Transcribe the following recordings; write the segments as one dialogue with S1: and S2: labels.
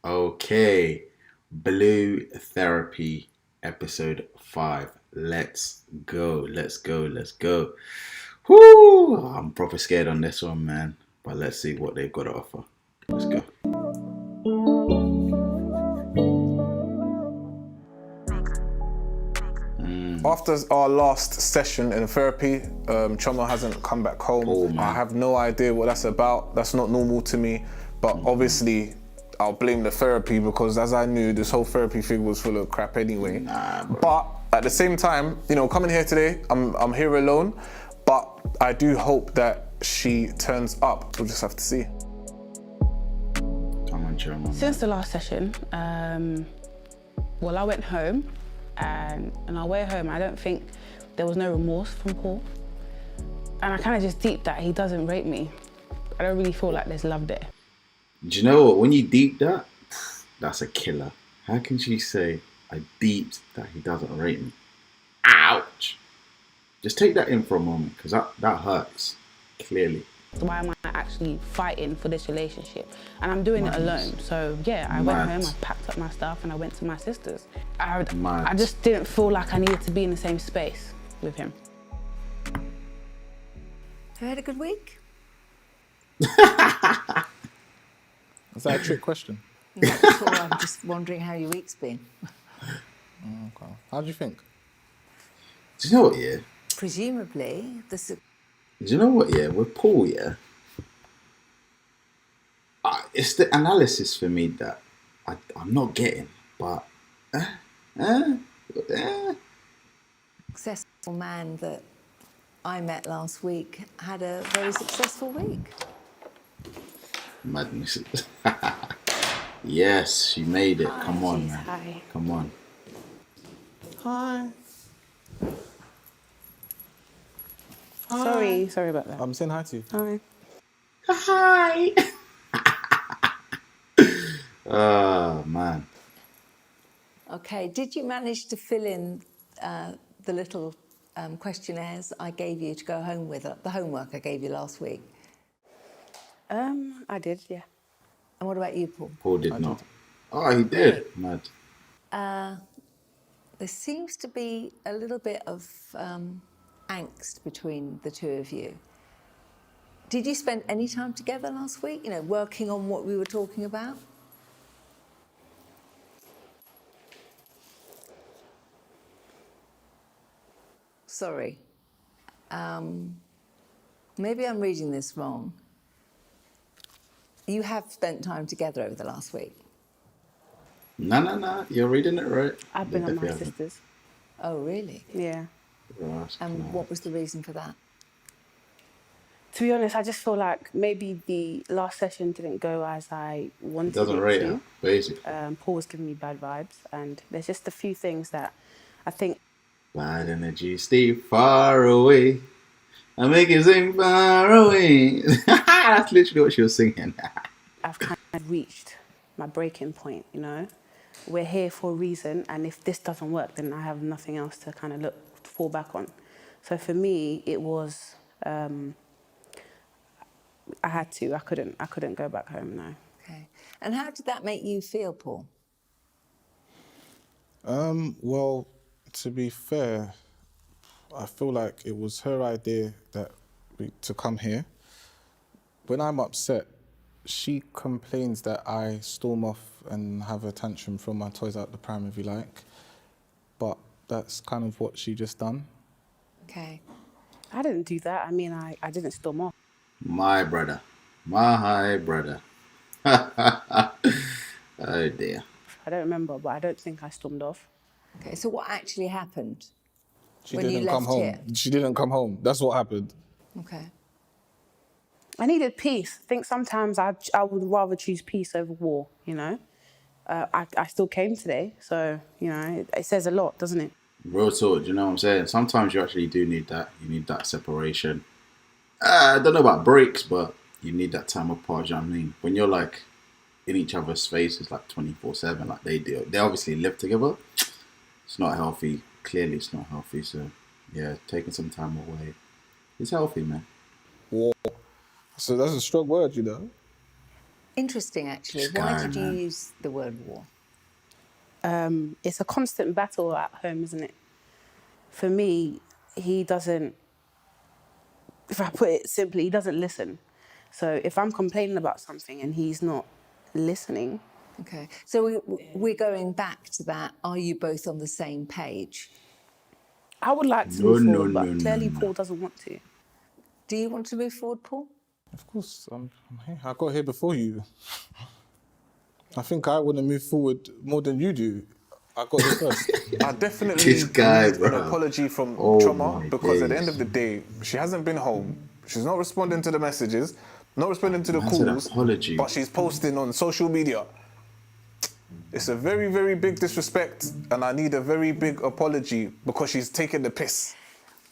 S1: Okay, Blue Therapy, episode 5. Let's go, let's go, let's go. Whoo! I'm proper scared on this one, man. But let's see what they've got to offer. Let's go.
S2: After our last session in therapy, Chomo hasn't come back home.
S1: Oh, man.
S2: I have no idea what that's about. That's not normal to me. But obviously, I'll blame the therapy because as I knew, this whole therapy thing was full of crap anyway.
S1: Nah, bro.
S2: But at the same time, coming here today, I'm here alone. But I do hope that she turns up. We'll just have to see.
S1: Come on, Chomo.
S3: Since the last session, I went home, and on our way home, I don't think there was no remorse from Paul. And I kind of just deeped that he doesn't rate me. I don't really feel like there's love there.
S1: Do you know what? When you deep that, that's a killer. How can she say, I deeped that he doesn't rate me? Ouch! Just take that in for a moment, because that hurts, clearly.
S3: Why am I actually fighting for this relationship? And I'm doing it alone. So yeah, I went home, I packed up my stuff and I went to my sister's. I just didn't feel like I needed to be in the same space with him.
S4: Have you had a good week?
S2: Is that a trick question?
S4: Not at all. I'm just wondering how your week's been.
S2: Okay. How do you think?
S1: Do you know what, yeah?
S4: Presumably,
S1: Do you know what, yeah? With Paul, yeah? It's the analysis for me that I'm not getting, but...
S4: successful man that I met last week had a very successful week.
S1: Madness. Yes, she made it. Come on, man.
S3: Hi.
S1: Come on.
S2: Hi.
S3: Sorry about that.
S2: I'm saying hi to you.
S3: Hi.
S1: Hi. Oh, man.
S4: Okay, did you manage to fill in the little questionnaires I gave you to go home with, the homework I gave you last week?
S3: I did, yeah.
S4: And what about you, Paul?
S1: Paul did not. Oh, he did. Mad.
S4: There seems to be a little bit of angst between the two of you. Did you spend any time together last week, working on what we were talking about? Sorry. Maybe I'm reading this wrong. You have spent time together over the last week?
S1: No. You're reading it right.
S3: I've been at my sister's.
S4: Oh, really?
S3: Yeah.
S4: And what was the reason for that?
S3: To be honest, I just feel like maybe the last session didn't go as I wanted
S1: Doesn't
S3: it
S1: rate
S3: to.
S1: her, basically.
S3: Paul was giving me bad vibes, and there's just a few things that I think...
S1: Bad energy, stay far away. I make it sing far away. That's literally what she was singing.
S3: I've kind of reached my breaking point, We're here for a reason, and if this doesn't work, then I have nothing else to kind of fall back on. So for me, it was... I had to. I couldn't go back home, no.
S4: Okay. And how did that make you feel, Paul?
S2: Well, to be fair, I feel like it was her idea to come here. When I'm upset, she complains that I storm off and have a tantrum, throw my toys out the pram, if you like. But that's kind of what she just done.
S4: Okay.
S3: I didn't do that. I mean, I didn't storm off.
S1: My brother. My brother. Oh, dear.
S3: I don't remember, but I don't think I stormed off.
S4: Okay, so what actually happened
S2: She
S4: when you
S2: didn't come
S4: left
S2: home.
S4: here?
S2: She didn't come home. That's what happened.
S4: Okay.
S3: I needed peace. I think sometimes I would rather choose peace over war, I still came today, so, it says a lot, doesn't it?
S1: Real talk, you know what I'm saying? Sometimes you actually do need that. You need that separation. I don't know about breaks, but you need that time apart, you know what I mean? When you're like in each other's faces like 24/7 like they do. They obviously live together. It's not healthy. Clearly it's not healthy. So yeah, taking some time away is healthy, man.
S2: War. So that's a strong word,
S4: Interesting, actually.
S1: This
S4: Why
S1: guy,
S4: did you
S1: man.
S4: use the word war?
S3: It's a constant battle at home, isn't it? For me, he doesn't, if I put it simply, he doesn't listen. So if I'm complaining about something and he's not listening,
S4: Okay, so we're going back to that. Are you both on the same page?
S3: I would like to
S1: No,
S3: move
S1: no,
S3: forward,
S1: no,
S3: but
S1: no,
S3: clearly
S1: no.
S3: Paul doesn't want to.
S4: Do you want to move forward, Paul?
S2: Of course, I'm here. I got here before you. I think I want to move forward more than you do. I got here first.
S5: I definitely
S1: This guy,
S5: need an
S1: bro.
S5: apology from
S1: Oh
S5: Choma
S1: my
S5: because at the end
S1: days.
S5: of the day, she hasn't been home. She's not responding to the messages, not responding to the
S1: Man said
S5: calls,
S1: apology.
S5: but she's posting on social media. It's a very, very big disrespect, and I need a very big apology because she's taking the piss.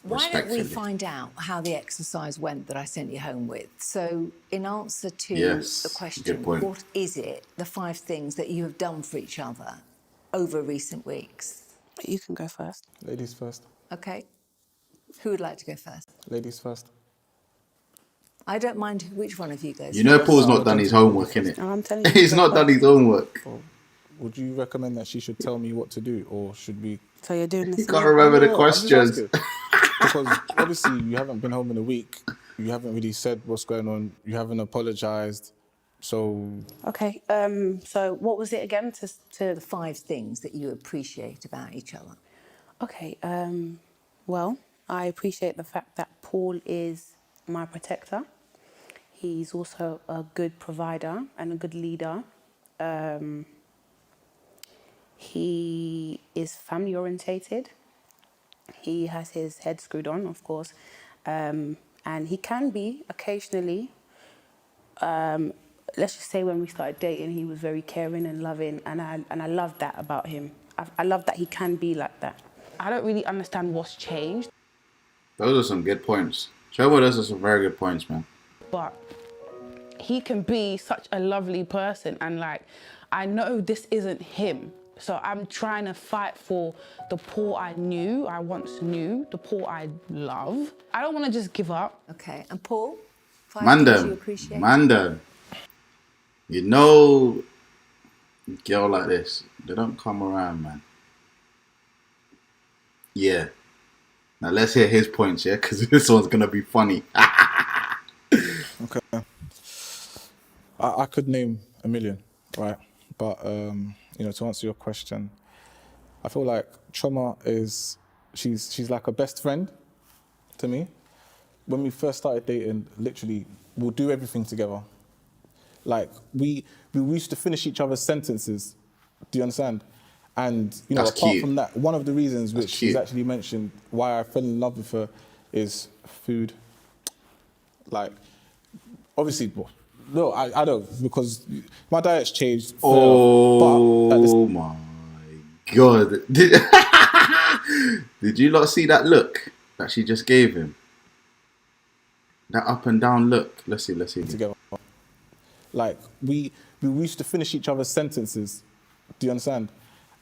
S4: Why don't we
S1: Respectfully.
S4: find out how the exercise went that I sent you home with? So, in answer to
S1: Yes,
S4: the
S1: good
S4: question,
S1: point.
S4: what is it, the 5 things that you have done for each other over recent weeks?
S3: You can go first.
S2: Ladies first.
S4: Okay. Who would like to go first?
S2: Ladies first.
S4: I don't mind which one of you goes
S1: You know,
S4: first.
S1: Paul's
S2: I'm
S1: not
S2: a
S1: done his
S2: gentleman.
S1: homework, innit?
S3: Oh, I'm telling you.
S1: He's
S3: go
S1: not done
S3: first.
S1: his homework.
S2: Would you recommend that she should tell me what to do, or should we?
S3: So you're doing this
S1: You can't
S3: again?
S1: remember the
S2: No, I'm just
S1: questions.
S2: asking. Because obviously you haven't been home in a week. You haven't really said what's going on. You haven't apologized. So
S3: Okay, so what was it again?
S4: The 5 things that you appreciate about each other.
S3: Okay, well, I appreciate the fact that Paul is my protector. He's also a good provider and a good leader. He is family orientated. He has his head screwed on, of course. And he can be occasionally, let's just say when we started dating, he was very caring and loving, and I love that about him. I love that he can be like that. I don't really understand what's changed,
S1: Those are some good points. Trevor, those are some very good points, man.
S3: but he can be such a lovely person, and like, I know this isn't him. So I'm trying to fight for the Paul I once knew, the Paul I love. I don't want to just give up.
S4: Okay. And Paul, 5 things you
S1: Mandem,
S4: appreciate?
S1: Mandem. You know, a girl like this, they don't come around, man. Yeah. Now let's hear his points, yeah, because this one's gonna be funny.
S2: okay, I could name a million, right? But to answer your question, I feel like Choma she's like a best friend to me. When we first started dating, literally, we'll do everything together. Like we used to finish each other's sentences. Do you understand? And
S1: That's
S2: apart
S1: cute.
S2: from that, one of the reasons which she's
S1: cute.
S2: actually mentioned why I fell in love with her is food. Like, obviously, no, I don't, because my diet's changed. Fair enough, but at the
S1: Oh my god! Did you not see that look that she just gave him? That up and down look. Let's see.
S2: together. Like we used to finish each other's sentences. Do you understand?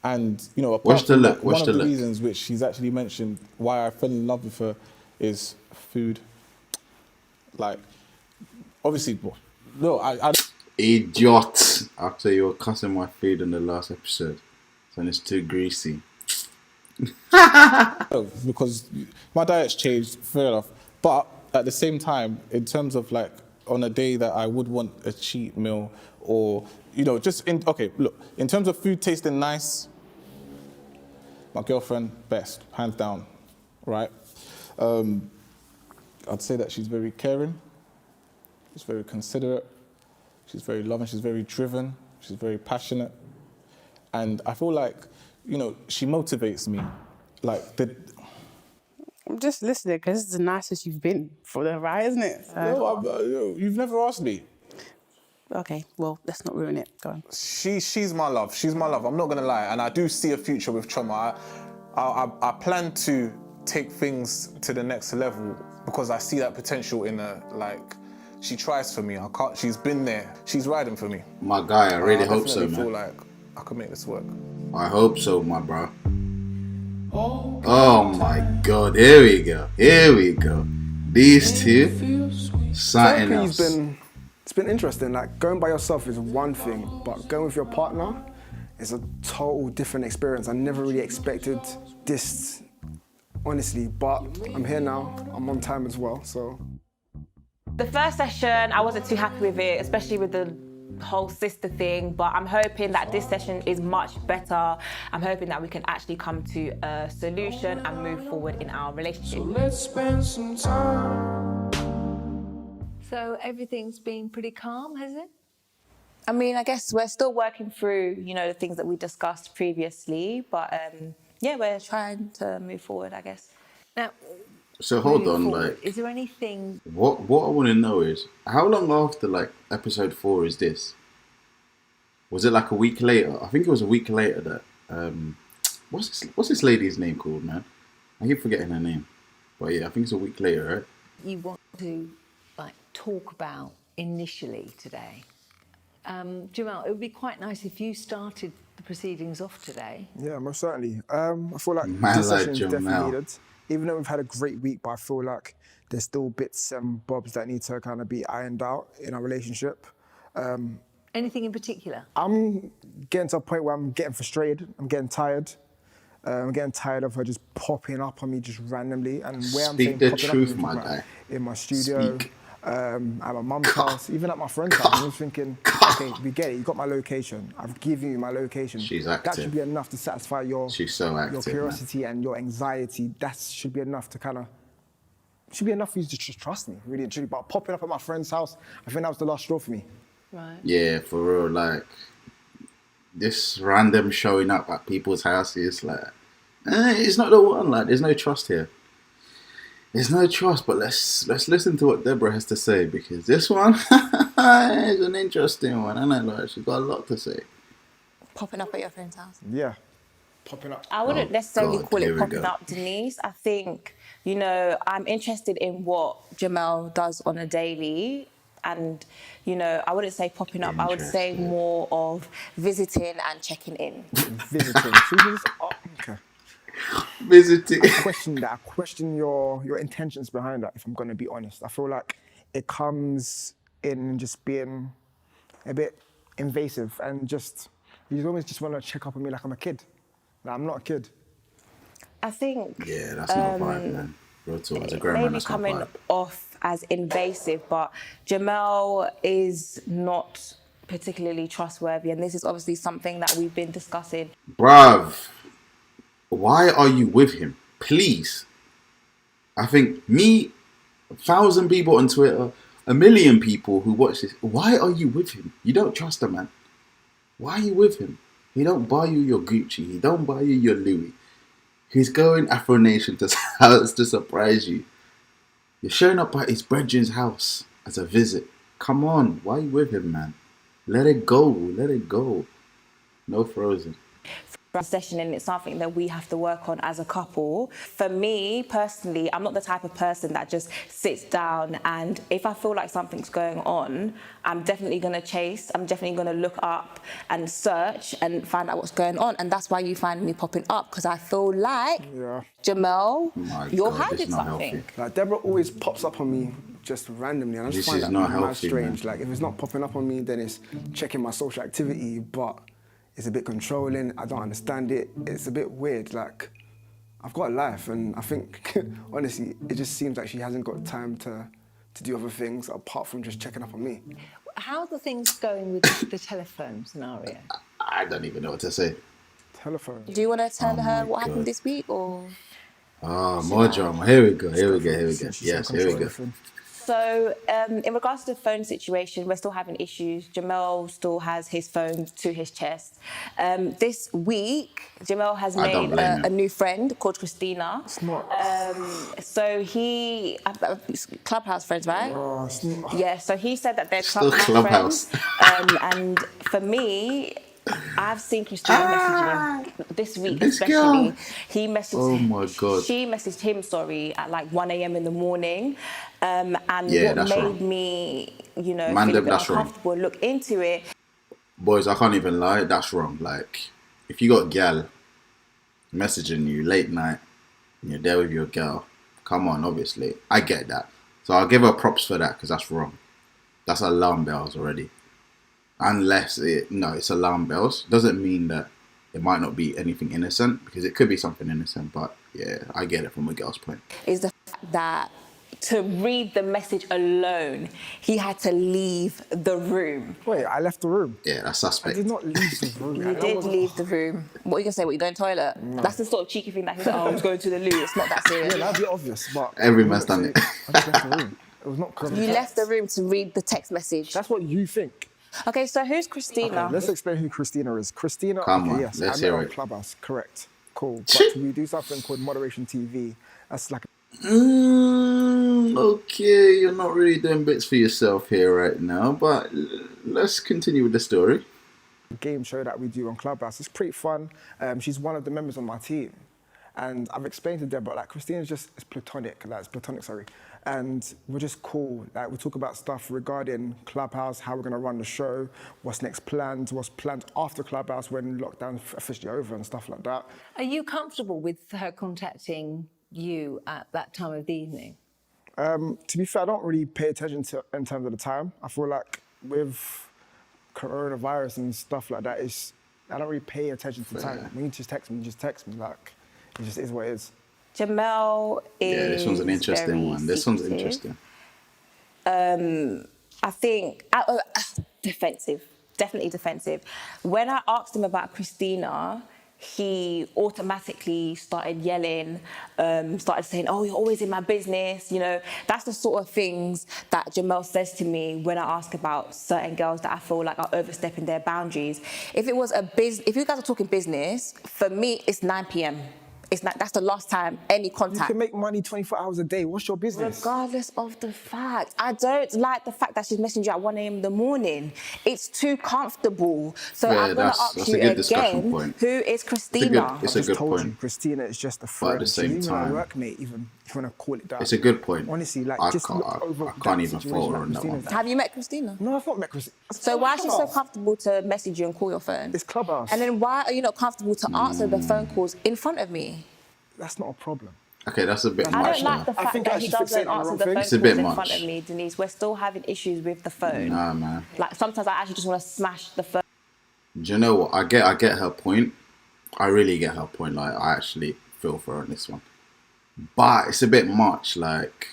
S2: And apart
S1: Watch the
S2: from
S1: look,
S2: that,
S1: watch
S2: one
S1: the
S2: of the
S1: look.
S2: reasons which she's actually mentioned why I fell in love with her is food. Like, obviously, no, I don't.
S1: Idiot! After you were cussing my food in the last episode, and it's too greasy.
S2: Because my diet's changed, fair enough. But at the same time, in terms of like on a day that I would want a cheat meal, or in terms of food tasting nice, my girlfriend best, hands down, right? I'd say that she's very caring, she's very considerate, she's very loving, she's very driven, she's very passionate, and I feel like she motivates me, like
S3: I'm just listening because this is the nicest you've been for the ride, isn't it?
S2: You've never asked me.
S3: Okay, well, let's not ruin it. Go on.
S5: She's my love. She's my love. I'm not gonna lie, and I do see a future with Choma. I plan to take things to the next level because I see that potential in her. Like, she tries for me. She's been there. She's riding for me.
S1: My guy, I really hope so,
S5: definitely feel
S1: man.
S5: like I can make this work.
S1: I hope so, my bro. Oh my god, here we go. These two, something else.
S5: It's
S6: been interesting. Like, going by yourself is one thing, but going with your partner is a total different experience. I never really expected this, honestly, but I'm here now. I'm on time as well, so.
S7: The first session, I wasn't too happy with it, especially with the whole sister thing, but I'm hoping that this session is much better. I'm hoping that we can actually come to a solution and move forward in our relationship.
S8: So let's spend some time.
S4: So everything's been pretty calm, has it?
S7: I mean, I guess we're still working through, you know, the things that we discussed previously, but yeah, we're trying to move forward, I guess.
S4: Now,
S1: So hold
S4: moving
S1: on,
S4: forward,
S1: like,
S4: is there anything?
S1: what I want to know is, how long after, like, episode 4 is this? Was it like a week later? I think it was a week later that, what's this lady's name called, man? I keep forgetting her name. But yeah, I think it's a week later, right?
S4: You want to like talk about initially today. Jamal, it would be quite nice if you started the proceedings off today.
S6: Yeah, most certainly. I feel like
S1: Man
S6: this
S1: like
S6: session is definitely
S1: Jamal.
S6: needed. Even though we've had a great week, but I feel like there's still bits and bobs that need to kind of be ironed out in our relationship.
S4: Anything in particular?
S6: I'm getting to a point where I'm getting frustrated. I'm getting tired. I'm getting tired of her just popping up on me just randomly. And where I'm
S1: Speak
S6: saying
S1: the
S6: popping
S1: truth,
S6: up,
S1: my
S6: I'm talking
S1: guy.
S6: about in my studio,
S1: Speak.
S6: at my mum's house, even at my friend's house. I'm just thinking, okay, we get it. You got my location. I've given you my location.
S1: She's
S6: That
S1: active.
S6: should be enough to satisfy your
S1: She's so active,
S6: your curiosity and your anxiety. That should be enough to kind of. Should be enough for you to just trust me, really and truly. But popping up at my friend's house, I think that was the last straw for me.
S3: Right.
S1: Yeah, for real, like, this random showing up at people's houses, like, it's not the one, like, there's no trust here. There's no trust, but let's listen to what Deborah has to say, because this one is an interesting one, isn't it? Like, she's got a lot to say.
S7: Popping up at your friend's house.
S6: Yeah, popping up.
S7: I wouldn't
S1: Oh,
S7: necessarily
S1: God,
S7: call
S1: here
S7: it
S1: we
S7: popping
S1: go.
S7: up, Denise. I think, you know, I'm interested in what Jamel does on a daily. And, you know, I wouldn't say popping up. I would say
S1: Interested.
S7: more of visiting and checking in.
S6: Visiting. Oh, okay.
S1: Visiting.
S6: I question that. I question your intentions behind that, if I'm going to be honest. I feel like it comes in just being a bit invasive and just, you always just want to check up on me like I'm a kid. Like, I'm not a kid.
S7: I think
S1: Yeah, that's not a vibe, man. Real talk, as a grown man,
S7: maybe
S1: that's not a
S7: coming
S1: vibe.
S7: off as invasive, but Jamel is not particularly trustworthy. And this is obviously something that we've been discussing.
S1: Bruv, why are you with him? Please. I think me, 1,000 people on Twitter, 1 million people who watch this, why are you with him? You don't trust the man. Why are you with him? He don't buy you your Gucci. He don't buy you your Louis. He's going Afro Nation to house to surprise you. You're showing up at his brethren's house as a visit. Come on, why are you with him, man? Let it go. Let it go. No frozen.
S7: Session, and it's something that we have to work on as a couple. For me personally, I'm not the type of person that just sits down, and if I feel like something's going on, I'm definitely going to chase. I'm definitely going to look up and search and find out what's going on. And that's why you find me popping up, because I feel like,
S6: Yeah.
S7: Jamel,
S1: My
S7: you're
S1: God,
S7: hiding
S1: it's not
S7: something.
S1: healthy.
S6: Like, Deborah always pops up on me just randomly, and I just
S1: This
S6: find
S1: is
S6: that
S1: not
S6: mad
S1: healthy,
S6: strange.
S1: man.
S6: Like, if it's not popping up on me, then it's checking my social activity, but it's a bit controlling. I don't understand it. It's a bit weird. Like, I've got a life, and I think, honestly, it just seems like she hasn't got time to do other things apart from just checking up on me.
S4: How are the things going with the telephone scenario?
S1: I don't even know what to say.
S6: Telephone.
S7: Do you want to tell
S1: Oh
S7: her
S1: my
S7: what
S1: God.
S7: happened this week, or?
S1: Oh, more drama. Here we go. Here we go.
S6: Go for it.
S1: Here we go.
S6: Since she's
S1: Yes,
S6: so
S1: here we
S6: control
S1: go.
S6: everything.
S7: So, in regards to the phone situation, we're still having issues. Jamel still has his phone to his chest. This week, Jamel has
S1: I don't
S7: made
S1: blame him.
S7: a new friend called Christina.
S6: It's not.
S7: So Clubhouse friends, right?
S6: Oh, it's not.
S7: Yeah, so he said that they're
S1: Still
S7: Clubhouse
S1: Clubhouse.
S7: friends. And for me, I've seen Christina messaging him this week,
S1: this
S7: especially.
S1: girl.
S7: He messaged.
S1: Oh my God.
S7: She messaged him, sorry, at like 1 a.m. in the morning. And
S1: Yeah,
S7: what
S1: that's
S7: made
S1: wrong.
S7: me, you know,
S1: Man,
S7: feel a bit
S1: that's wrong.
S7: uncomfortable, look into it.
S1: Boys, I can't even lie. That's wrong. Like, if you got a gal messaging you late night and you're there with your girl, come on, obviously. I get that. So I'll give her props for that, because that's wrong. That's alarm bells already. Unless it's alarm bells. Doesn't mean that it might not be anything innocent, because it could be something innocent. But yeah, I get it from a girl's point.
S7: Is the fact that to read the message alone, he had to leave the room.
S6: Wait, I left the room.
S1: Yeah, that's
S6: I
S1: suspect.
S6: did not leave the room.
S7: You did leave the room. What are you gonna say? What, you going to the toilet? No. That's the sort of cheeky thing that he's like, oh, I was going to the loo. It's not that serious.
S6: Yeah, that'd be obvious, but
S1: Every man's done it.
S6: I just left the room. It was not because
S7: You left the room to read the text message.
S6: That's what you think.
S7: Okay, so who's Christina?
S6: Okay, let's explain who Christina is. Christina,
S1: Come on,
S6: yes,
S1: let's
S6: I met
S1: hear
S6: her on
S1: it.
S6: Clubhouse, correct. Cool. But we do something called Moderation TV. That's like
S1: Okay, you're not really doing bits for yourself here right now, but let's continue with the story.
S6: a game show that we do on Clubhouse. It's pretty fun. She's one of the members on my team. And I've explained to Deborah, like, Christina's just, it's platonic, and we're just cool. Like, we talk about stuff regarding Clubhouse, how we're gonna run the show, what's next planned, what's planned after Clubhouse when lockdown's officially over and stuff like that.
S4: Are you comfortable with her contacting you at that time of the evening?
S6: To be fair, I don't really pay attention to in terms of the time. I feel like with coronavirus and stuff like that, I don't really pay attention to time. When you just text me, like, it just is what it is.
S7: Jamel is
S1: Yeah, this one's an interesting one. This one's interesting.
S7: I think defensive, definitely defensive. When I asked him about Christina, he automatically started yelling, started saying, oh, you're always in my business. You know, that's the sort of things that Jamel says to me when I ask about certain girls that I feel like are overstepping their boundaries. If it was if you guys are talking business, for me, it's 9 p.m. That's the last time any
S6: You
S7: contact.
S6: can make money 24 hours a day. What's your business?
S7: Regardless of the fact. I don't like the fact that she's messaging you at 1 a.m. in the morning. It's too comfortable. So
S1: Yeah,
S7: I'm going to
S1: that's
S7: ask
S1: a
S7: you
S1: good discussion
S7: again,
S1: point.
S7: who is Christina?
S1: It's a good
S6: told you,
S1: point.
S6: Christina is just a
S1: But
S6: friend.
S1: at the same
S6: She's even
S1: time,
S6: a workmate, even if you want to call it that.
S1: It's a good point.
S6: Honestly, like,
S1: I
S6: just
S1: can't-
S6: look over
S1: I can't
S6: that
S1: even
S6: situation
S1: fault her
S6: that
S1: on that
S6: Christina's
S1: one.
S6: at.
S7: Have you met Christina?
S6: No, I've not met Christina.
S7: So why is she so comfortable to message you and call your phone?
S6: It's Clubhouse.
S7: And then why are you not comfortable to answer the phone calls in front of me?
S6: That's not a problem.
S1: Okay, that's a bit
S7: I
S1: much
S7: don't like the
S1: now.
S7: fact
S6: think
S7: that
S6: I
S7: he
S6: should fixate
S7: doesn't
S6: on the
S7: answer
S6: wrong
S7: the
S6: thing.
S7: phone
S1: It's a
S7: calls
S1: bit
S7: in
S1: much.
S7: front of me, Denise. We're still having issues with the phone.
S1: Nah, man.
S7: Like, sometimes I actually just want to smash the phone.
S1: Do you know what? I get her point. I really get her point. Like, I actually feel for her on this one. But it's a bit much. Like,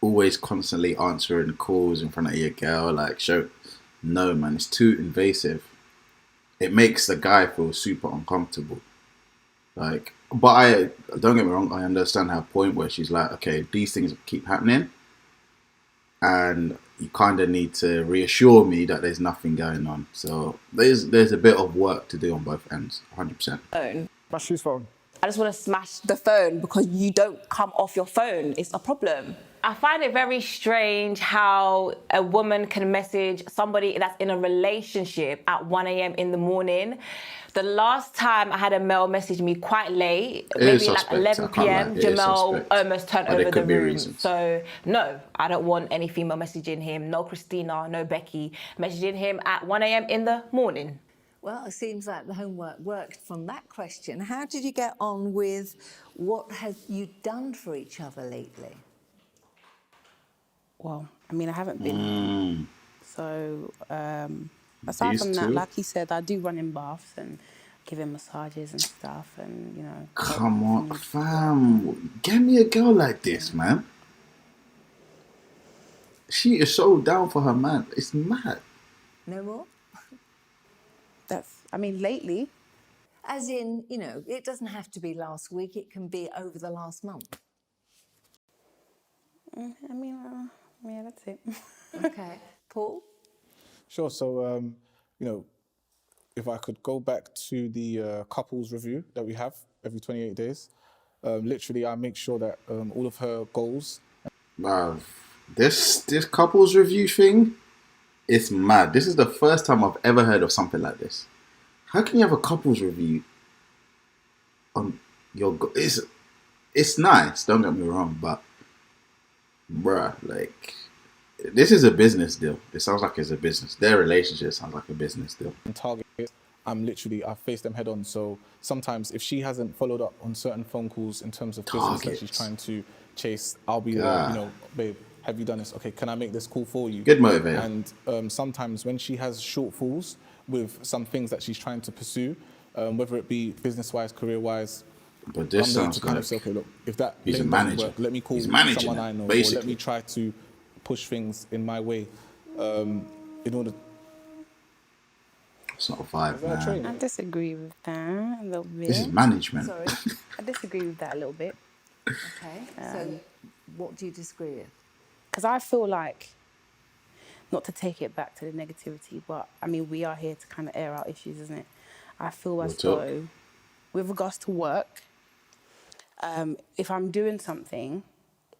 S1: always constantly answering calls in front of your girl. Like, no, man, it's too invasive. It makes the guy feel super uncomfortable. Like, but don't get me wrong, I understand her point where she's like, okay, these things keep happening, and you kind of need to reassure me that there's nothing going on. So there's a bit of work to do on both ends, 100%.
S7: phone.
S6: Smash whose phone?
S7: I just want to smash the phone because you don't come off your phone. It's a problem. I find it very strange how a woman can message somebody that's in a relationship at 1 a.m. in the morning. The last time I had a male message me quite late,
S1: It
S7: maybe
S1: is
S7: like
S1: suspect,
S7: 11
S1: I can't lie.
S7: p.m.,
S1: It is
S7: Jamel
S1: suspect.
S7: almost turned
S1: But there
S7: over the
S1: could be
S7: room.
S1: reasons.
S7: So no, I don't want any female messaging him. No Christina, no Becky messaging him at 1 a.m. in the morning.
S4: Well, it seems like the homework worked from that question. How did you get on with what have you done for each other lately?
S3: Well, I mean, I haven't been. So, aside
S1: These
S3: from that,
S1: two?
S3: like he said, I do run in baths and give him massages and stuff, and you know.
S1: Come on, fam. Get me a girl like this, man. She is so down for her man. It's mad.
S4: No more?
S3: I mean, lately.
S4: As in, you know, it doesn't have to be last week, it can be over the last month.
S3: I mean, yeah, that's it.
S4: Okay. Paul?
S2: Sure. So, you know, if I could go back to the couples review that we have every 28 days, literally I make sure that all of her goals.
S1: Bruv, this couples review thing, it's mad. This is the first time I've ever heard of something like this. How can you have a couples review on your it's nice, don't get me wrong, but bruh, like, this is a business deal. It sounds like it's a business. Their relationship sounds like a business deal.
S2: And targets, I face them head on. So sometimes if she hasn't followed up on certain phone calls in terms of business that she's
S1: Targets.
S2: trying to chase, I'll be there, you know, babe, have you done this? Okay, can I make this call for you?
S1: Good motivator.
S2: And sometimes when she has shortfalls with some things that she's trying to pursue, whether it be business-wise, career-wise,
S1: But this
S2: I'm there
S1: sounds
S2: to kind
S1: like
S2: of say, okay, look, if that
S1: he's a
S2: lane doesn't
S1: manager.
S2: work, let me call
S1: He's managing
S2: someone
S1: it,
S2: I know, or
S1: basically.
S2: let me try to push things in my way in order.
S1: It's not a vibe,
S2: Is that a
S1: man.
S2: train?
S3: I disagree with that a little bit.
S1: This is management.
S4: Sorry.
S3: I disagree with that a little bit.
S4: Okay. So, what do you disagree with?
S3: Because I feel like, not to take it back to the negativity, but I mean, we are here to kind of air out issues, isn't it? I feel as
S1: talk.
S3: though, with regards to work, if I'm doing something,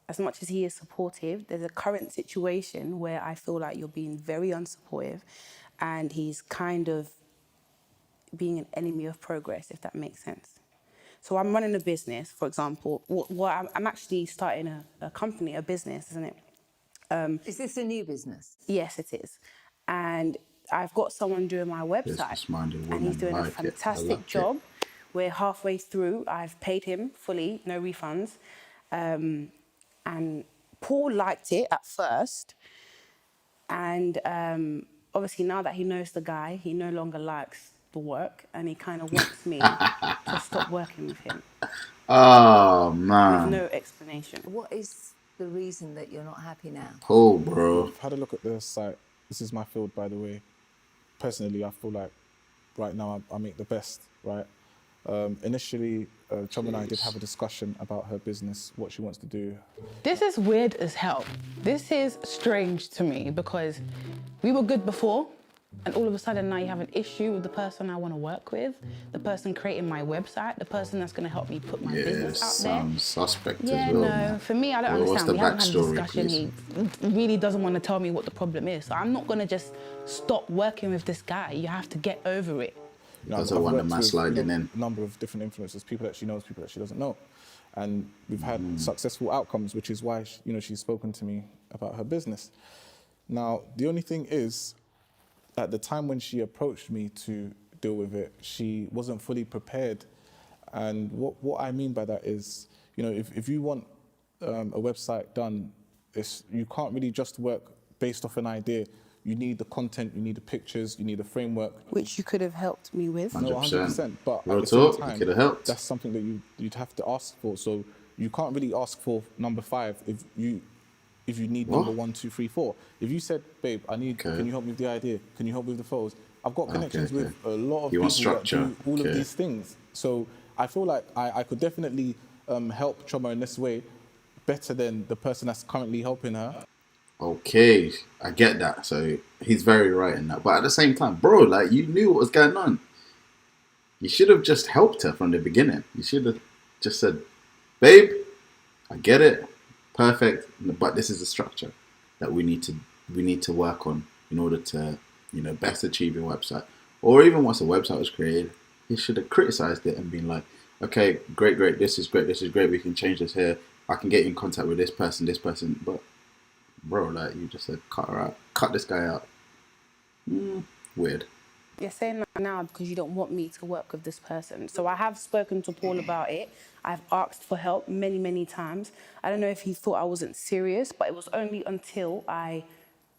S3: as much as he is supportive, there's a current situation where I feel like you're being very unsupportive and he's kind of being an enemy of progress, if that makes sense. So I'm running a business, for example. I'm actually starting a company, a business, isn't it?
S4: Is this a new business?
S3: Yes, it is. And I've got someone doing my website.
S1: Business-minded
S3: And he's
S1: woman,
S3: doing a
S1: like it. I
S3: fantastic
S1: like it.
S3: job. We're halfway through. I've paid him fully, no refunds. And Paul liked it at first. And obviously now that he knows the guy, he no longer likes the work and he kind of wants me to stop working with him
S1: Oh,
S3: with
S1: man.
S3: no explanation.
S4: What is the reason that you're not happy now?
S1: Paul, bro.
S2: I've had a look at the site. This is my field, by the way. Personally, I feel like right now I make the best, right? Initially, Chum and I did have a discussion about her business, what she wants to do.
S3: This is weird as hell. This is strange to me because we were good before and all of a sudden now you have an issue with the person I want to work with, the person creating my website, the person that's going to help me put my
S1: Yeah,
S3: business out there.
S1: sounds suspect
S3: Yeah,
S1: as well,
S3: no,
S1: man.
S3: for me, I don't
S1: Well, what's
S3: understand.
S1: the
S3: We haven't had a
S1: backstory,
S3: discussion.
S1: please?
S3: He really doesn't want to tell me what the problem is. So I'm not going to just stop working with this guy. You have to get over it.
S2: You know,
S1: Doesn't
S2: I've
S1: want the
S2: worked
S1: man
S2: with,
S1: sliding in.
S2: a number of different influencers, people that she knows, people that she doesn't know. And we've had successful outcomes, which is why, she's spoken to me about her business. Now, the only thing is, at the time when she approached me to deal with it, she wasn't fully prepared. And what I mean by that is, if you want a website done, you can't really just work based off an idea. You need the content, you need the pictures, you need the framework.
S3: Which you could have helped me with.
S2: No,
S1: 100%.
S2: 100%. But
S1: Real
S2: at the same
S1: talk, you
S2: time,
S1: could have helped.
S2: that's something that you'd have to ask for. So you can't really ask for number 5 if you need
S1: What?
S2: number 1, 2, 3, 4. If you said, babe, can you help me with the idea? Can you help me with the photos? I've got connections with a lot of
S1: You
S2: people
S1: want
S2: that
S1: structure.
S2: do all
S1: Okay.
S2: of these things. So I feel like I could definitely help Choma in this way better than the person that's currently helping her.
S1: Okay, I get that. So he's very right in that. But at the same time, bro, like, you knew what was going on. You should have just helped her from the beginning. You should have just said, babe, I get it. Perfect. But this is the structure that we need to work on in order to, best achieve your website. Or even once the website was created, you should have criticized it and been like, okay, great, this is great, we can change this here. I can get you in contact with this person. But bro, like, you just said, cut this guy out. Weird.
S3: You're saying that now because you don't want me to work with this person. So I have spoken to Paul about it. I've asked for help many, many times. I don't know if he thought I wasn't serious, but it was only until I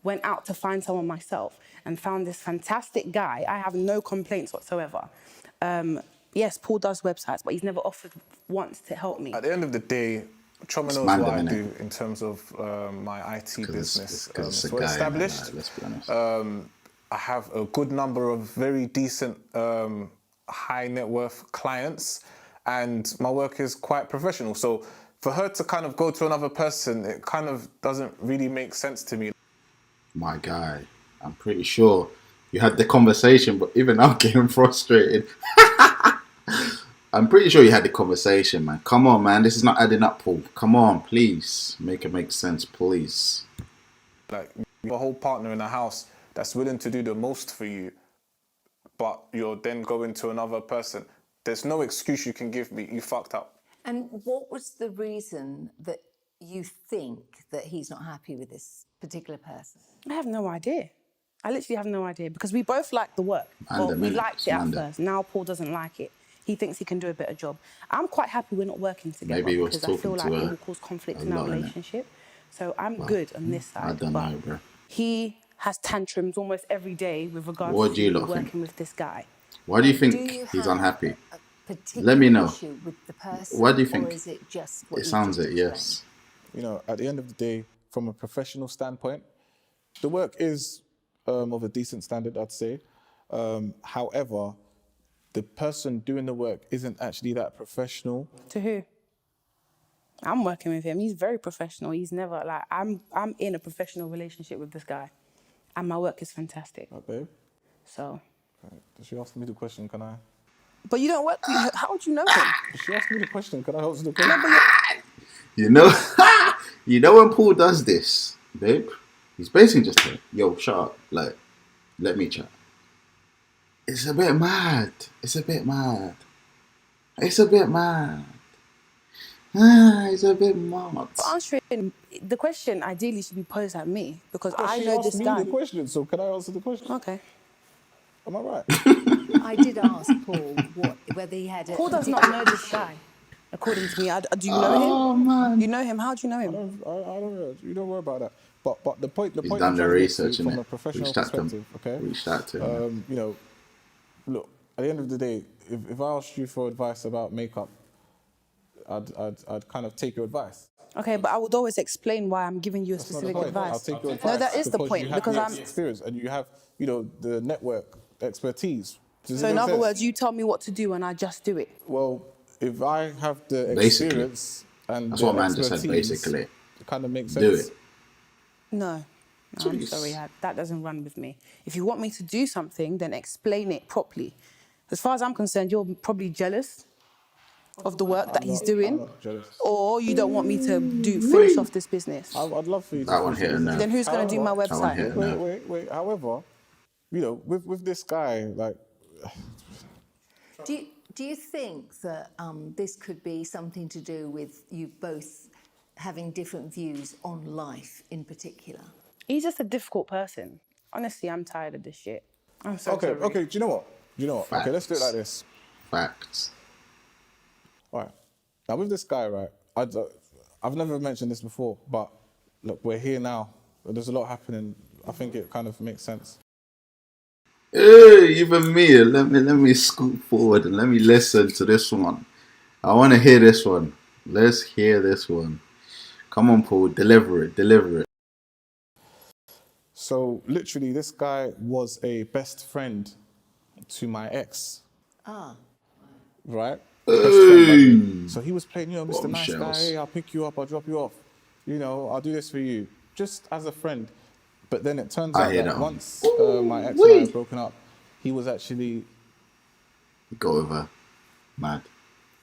S3: went out to find someone myself and found this fantastic guy. I have no complaints whatsoever. Yes, Paul does websites, but he's never offered once to help me.
S5: At the end of the day, Choma knows
S1: Mandem,
S5: what I
S1: innit?
S5: do in terms of my IT business.
S1: Because
S5: It's well established.
S1: Like, let's be honest.
S5: I have a good number of very decent high net worth clients, and my work is quite professional. So for her to kind of go to another person, it kind of doesn't really make sense to me.
S1: My guy, I'm pretty sure you had the conversation, but even I'm getting frustrated. I'm pretty sure you had the conversation, man. Come on, man. This is not adding up, Paul. Come on, please. Make it make sense, please.
S5: Like, you have a whole partner in the house that's willing to do the most for you, but you're then going to another person. There's no excuse you can give me. You fucked up.
S4: And what was the reason that you think that he's not happy with this particular person?
S3: I have no idea. I literally have no idea because we both liked the work. Well, we liked it at first. Now Paul doesn't like it. He thinks he can do a better job. I'm quite happy we're not working together
S1: Maybe he was
S3: because I feel
S1: talking
S3: like
S1: to
S3: it
S1: her
S3: will cause conflict
S1: a
S3: in our
S1: lot, innit?
S3: relationship. So I'm good on this side.
S1: I don't
S3: but
S1: know, bro.
S3: he has tantrums almost every day with regards
S1: What do you
S3: to
S1: lot think?
S3: working with this guy.
S1: Why do you
S4: Do
S1: think
S4: you
S1: he's
S4: have
S1: unhappy?
S4: a particular
S1: Let me know.
S4: issue with the person,
S1: Why do you
S4: or
S1: think?
S4: is it just what
S1: It
S4: you
S1: sounds
S4: just
S1: it,
S4: explained?
S1: yes.
S2: You know, at the end of the day, from a professional standpoint, the work is of a decent standard, I'd say. However, the person doing the work isn't actually that professional.
S3: To who? I'm working with him. He's very professional. He's never like I'm in a professional relationship with this guy, and my work is fantastic.
S2: Babe,
S3: So,
S2: she asked me the question, can I?
S3: but you don't work. How would you know him?
S2: She asked me the question, can I answer the question?
S1: You know, you know when Paul does this, babe, he's basically just like, yo, shut up, like, let me chat. It's a bit mad. It's a bit mad. It's a bit mad. It's a bit mad.
S3: But answering the question ideally should be posed at me because
S2: Well,
S3: I
S2: she
S3: know
S2: asked
S3: this
S2: me
S3: guy.
S2: the question, so can I answer the question?
S3: Okay.
S2: Am I right?
S4: I did ask Paul whether he had a
S3: Paul does not
S4: particular
S3: know this
S4: issue.
S3: guy. According to me, do you know him?
S1: Oh man,
S3: You know him? How do you know
S2: I
S3: him?
S2: don't know. You don't worry about that. But the point
S1: he's
S2: I'm
S1: done the
S2: trying to get
S1: research,
S2: to from
S1: innit?
S2: a professional
S1: Reached out to him.
S2: perspective, okay?
S1: Reached out to him.
S2: You know, look, at the end of the day, if I asked you for advice about makeup, I'd kind of take your advice.
S3: Okay, but I would always explain why I'm giving you a
S2: That's not the
S3: specific
S2: point.
S3: advice.
S2: I'll take your advice.
S3: No, that is the
S2: because
S3: point
S2: you have
S3: because
S2: the
S3: I'm.
S2: experience and you have, you know, the network expertise. Does it
S3: So in
S2: make
S3: other
S2: sense?
S3: words, you tell me what to do and I just do it.
S2: Well, if I have the
S1: Basically.
S2: experience and
S1: That's
S2: the
S1: what man just said,
S2: expertise,
S1: basically.
S2: it kind of makes
S1: Do
S2: sense.
S1: it.
S3: No, I'm
S1: Jeez.
S3: sorry, that doesn't run with me. If you want me to do something, then explain it properly. As far as I'm concerned, you're probably jealous of the work that he's
S2: I'm
S3: doing,
S2: not jealous.
S3: or you don't want me to finish off this business.
S2: I'd love for you to
S1: That one
S2: finish
S1: hit a
S2: the business.
S1: nerve.
S3: Then who's going to do my
S2: However-
S1: That one
S3: website?
S1: hit a nerve.
S2: Wait. However, you know, with this guy, like,
S4: Do you think that this could be something to do with you both having different views on life in particular?
S3: He's just a difficult person. Honestly, I'm tired of this shit. I'm so
S2: okay,
S3: sorry.
S2: okay. Do you know what? Okay, let's do it like this.
S1: Facts.
S2: All right. Now with this guy, right? I've never mentioned this before, but look, we're here now. There's a lot happening. I think it kind of makes sense.
S1: Hey, even me. Let me scoot forward and let me listen to this one. I want to hear this one. Let's hear this one. Come on, Paul. Deliver it.
S2: So literally, this guy was a best friend to my ex. Right? Best friend, by the way. So he was playing, you know, Mr. Nice Guy,
S1: Bombshells.
S2: hey, I'll pick you up, I'll drop you off. You know, I'll do this for you. Just as a friend. But then it turns
S1: I
S2: out
S1: hear
S2: that
S1: that one.
S2: once my ex and I had broken up, he was actually
S1: Go over. Mad.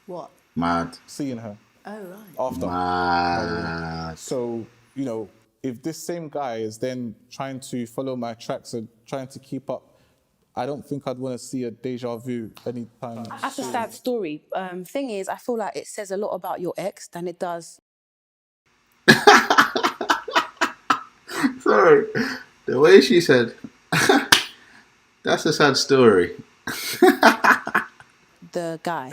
S4: What?
S1: Mad.
S2: seeing her
S4: Oh, right.
S2: after.
S1: Mad.
S2: So, you know, if this same guy is then trying to follow my tracks and trying to keep up, I don't think I'd want to see a deja vu anytime
S3: That's a sad story. Thing is, I feel like it says a lot about your ex than it does.
S1: Sorry. The way she said, that's a sad story.
S3: The guy.